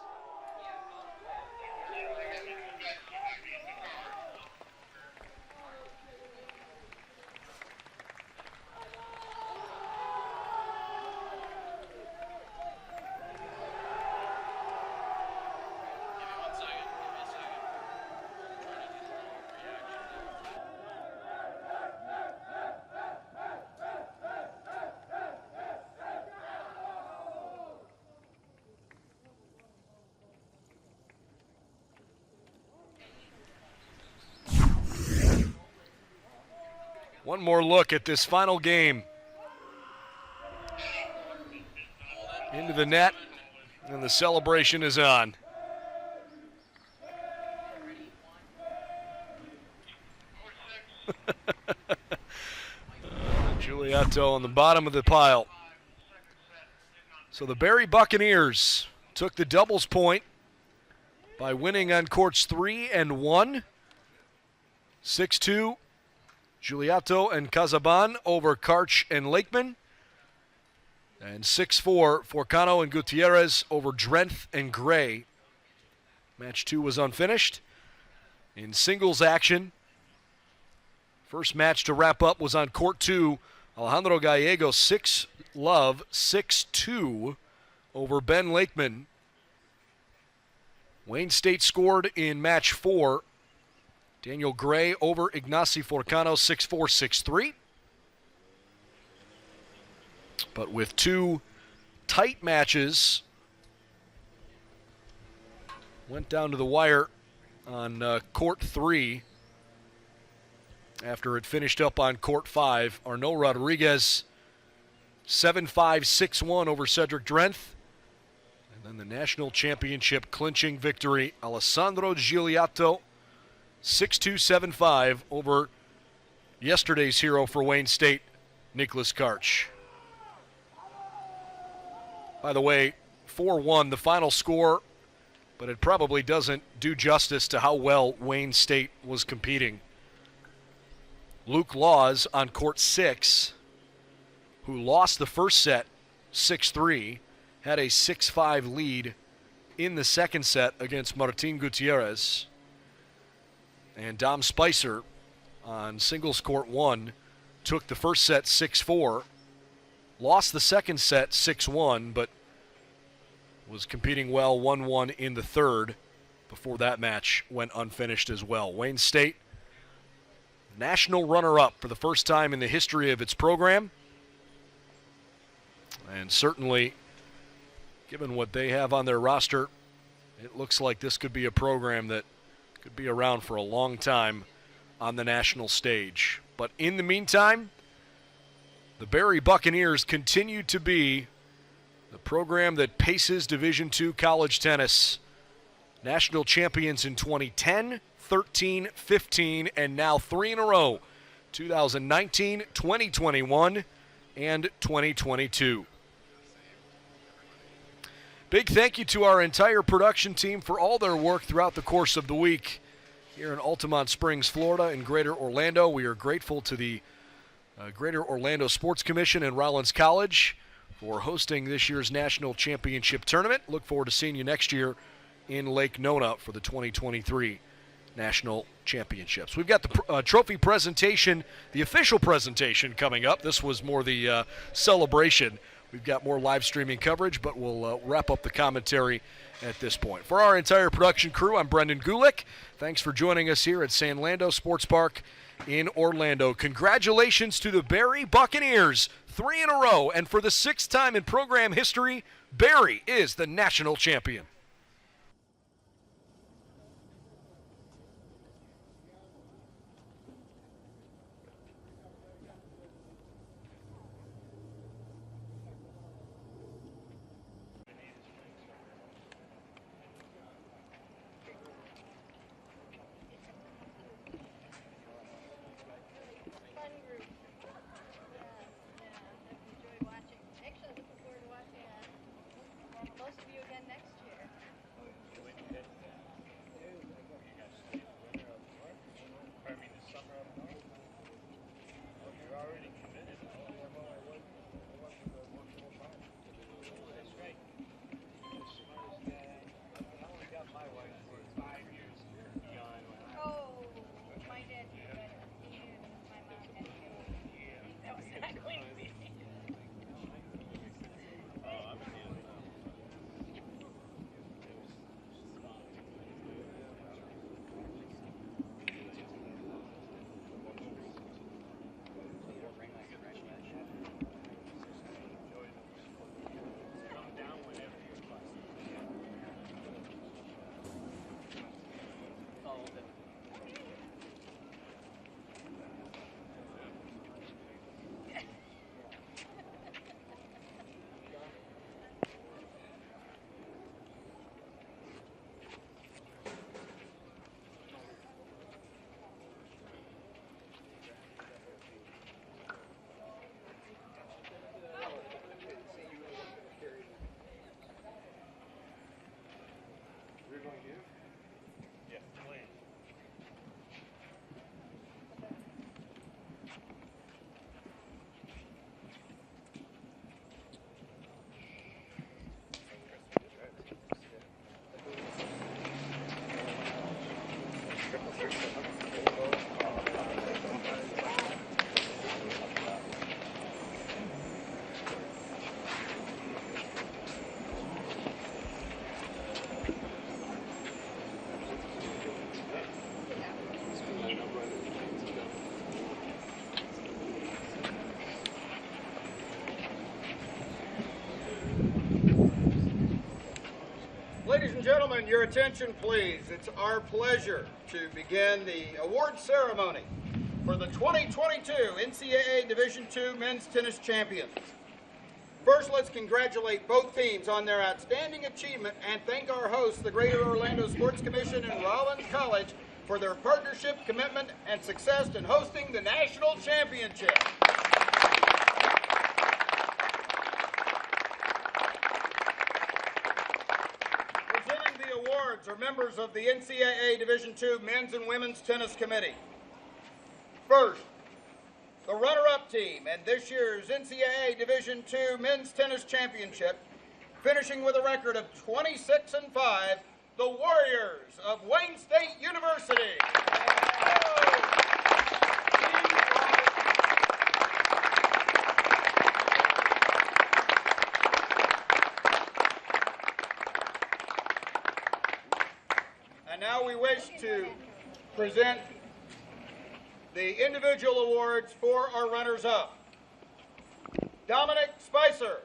One more look at this final game. Into the net, and the celebration is on. Giuliotto on the bottom of the pile. So the Barry Buccaneers took the doubles point by winning on courts 3 and 1. 6-2. Giuliotto and Casaban over Karch and Lakeman. And 6-4, Forcano and Gutierrez over Drenth and Gray. Match 2 was unfinished. In singles action, first match to wrap up was on court 2. Alejandro Gallegos 6-love, 6-2 over Ben Lakeman. Wayne State scored in match 4. Daniel Gray over Ignacy Forcano, 6-4, 6-3. But with 2 tight matches, went down to the wire on court 3 after it finished up on court 5. Arnaud Rodriguez, 7-5, 6-1 over Cedric Drenth. And then the national championship clinching victory, Alessandro Giuliotto, 6-2, 7-5 over yesterday's hero for Wayne State, Nicholas Karch. By the way, 4-1 the final score, but it probably doesn't do justice to how well Wayne State was competing. Luke Laws on court 6, who lost the first set 6-3, had a 6-5 lead in the second set against Martin Gutierrez. And Dom Spicer on singles court 1 took the first set 6-4, lost the second set 6-1, but was competing well 1-1 in the third before that match went unfinished as well. Wayne State, national runner-up for the first time in the history of its program. And certainly, given what they have on their roster, it looks like this could be a program that could be around for a long time on the national stage. But in the meantime, the Berry Buccaneers continue to be the program that paces Division II college tennis. National champions in 2010, 13, 15, and now 3 in a row, 2019, 2021, and 2022. Big thank you to our entire production team for all their work throughout the course of the week here in Altamont Springs, Florida, and Greater Orlando. We are grateful to the Greater Orlando Sports Commission and Rollins College for hosting this year's National Championship Tournament. Look forward to seeing you next year in Lake Nona for the 2023 National Championships. We've got the trophy presentation, the official presentation coming up. This was more the celebration. We've got more live streaming coverage, but we'll wrap up the commentary at this point. For our entire production crew, I'm Brendan Gulick. Thanks for joining us here at San Lando Sports Park in Orlando. Congratulations to the Berry Buccaneers, 3 in a row, and for the 6th time in program history, Berry is the national champion. Ladies and gentlemen, your attention please. It's our pleasure to begin the award ceremony for the 2022 NCAA Division II Men's Tennis Champions. First, let's congratulate both teams on their outstanding achievement and thank our hosts, the Greater Orlando Sports Commission and Rollins College, for their partnership, commitment, and success in hosting the National Championship. Are members of the NCAA Division II Men's and Women's Tennis Committee. First, the runner-up team and this year's NCAA Division II Men's Tennis Championship, finishing with a record of 26-5, the Warriors of Wayne State University. Now we wish to present the individual awards for our runners-up. Dominic Spicer,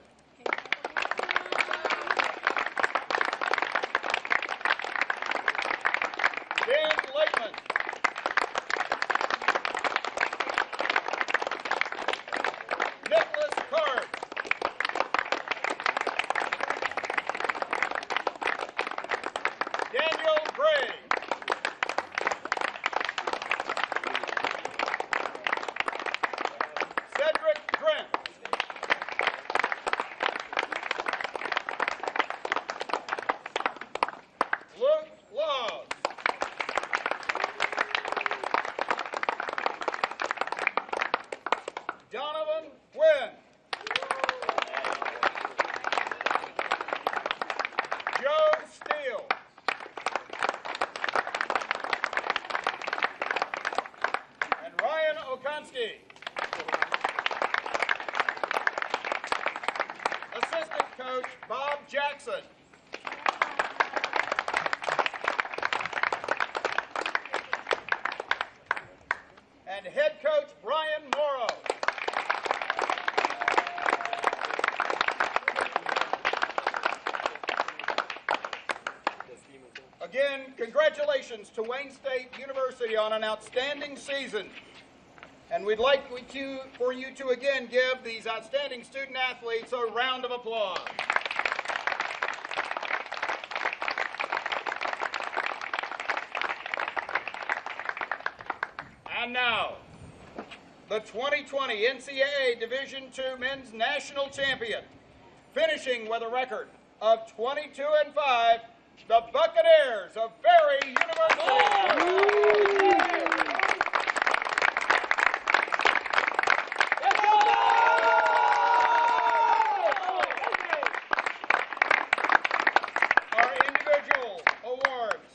Jablonski. Assistant coach Bob Jackson. And head coach Brian Morrow. Again, congratulations to Wayne State University on an outstanding season. And we'd like for you to again give these outstanding student athletes a round of applause. And now, the 2020 NCAA Division II Men's National Champion, finishing with a record of 22-5, the Buccaneers of Berry University. Our individual awards.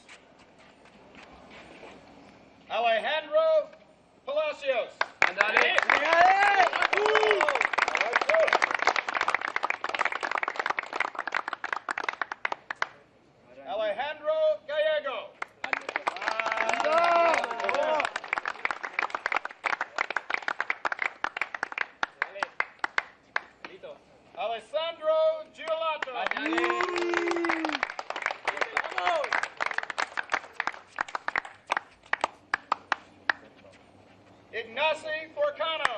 Alejandro Palacios. Alejandro Gallego. Alessandro Giolato. Ignacy Forcano.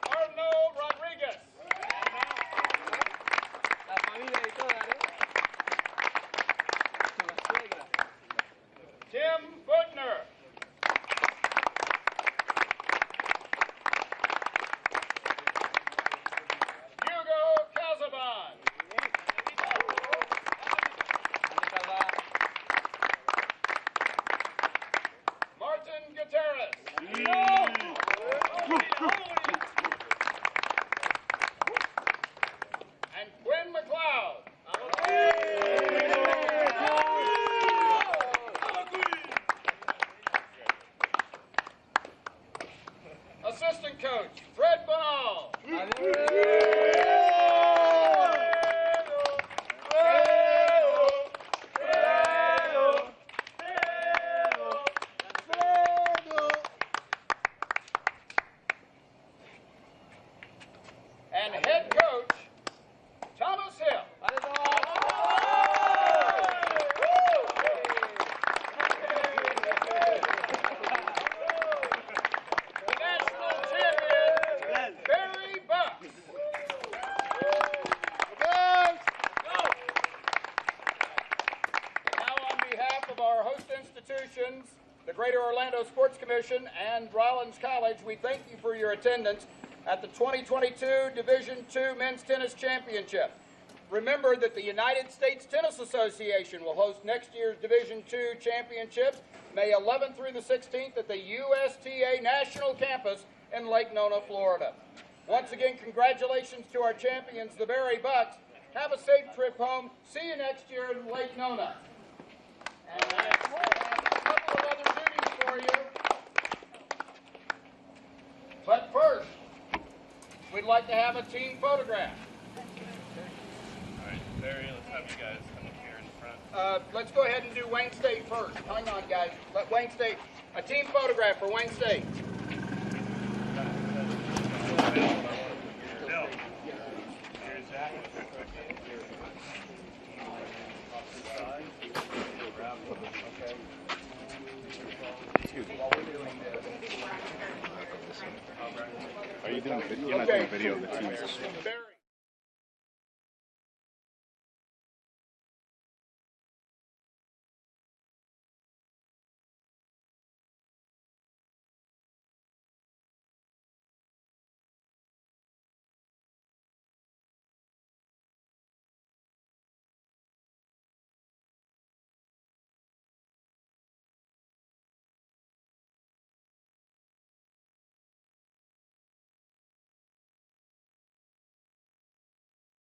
Arnold Rodriguez. Tim Butner. Hugo Casaban. Martin Gutierrez. And Quinn McLeod. Assistant coach Fred Ball. And head coach Thomas Hill. The national champion, Barry Bucks. Now, on behalf of our host institutions, the Greater Orlando Sports Commission and Rollins College, we thank you for your attendance at the 2022 Division II Men's Tennis Championship. Remember that the United States Tennis Association will host next year's Division II Championships May 11th through the 16th at the USTA National Campus in Lake Nona, Florida. Once again, congratulations to our champions, the Berry Bucks. Have a safe trip home. See you next year in Lake Nona. And a couple of other duties for you. But first, we'd like to have a team photograph. All right, Barry, let's have you guys come up here in front. Let's go ahead and do Wayne State first. Hang on, guys. Let Wayne State, a team photograph for Wayne State. Bill, here's Zach. Are you doing video? You're not doing video of the teams. Barry.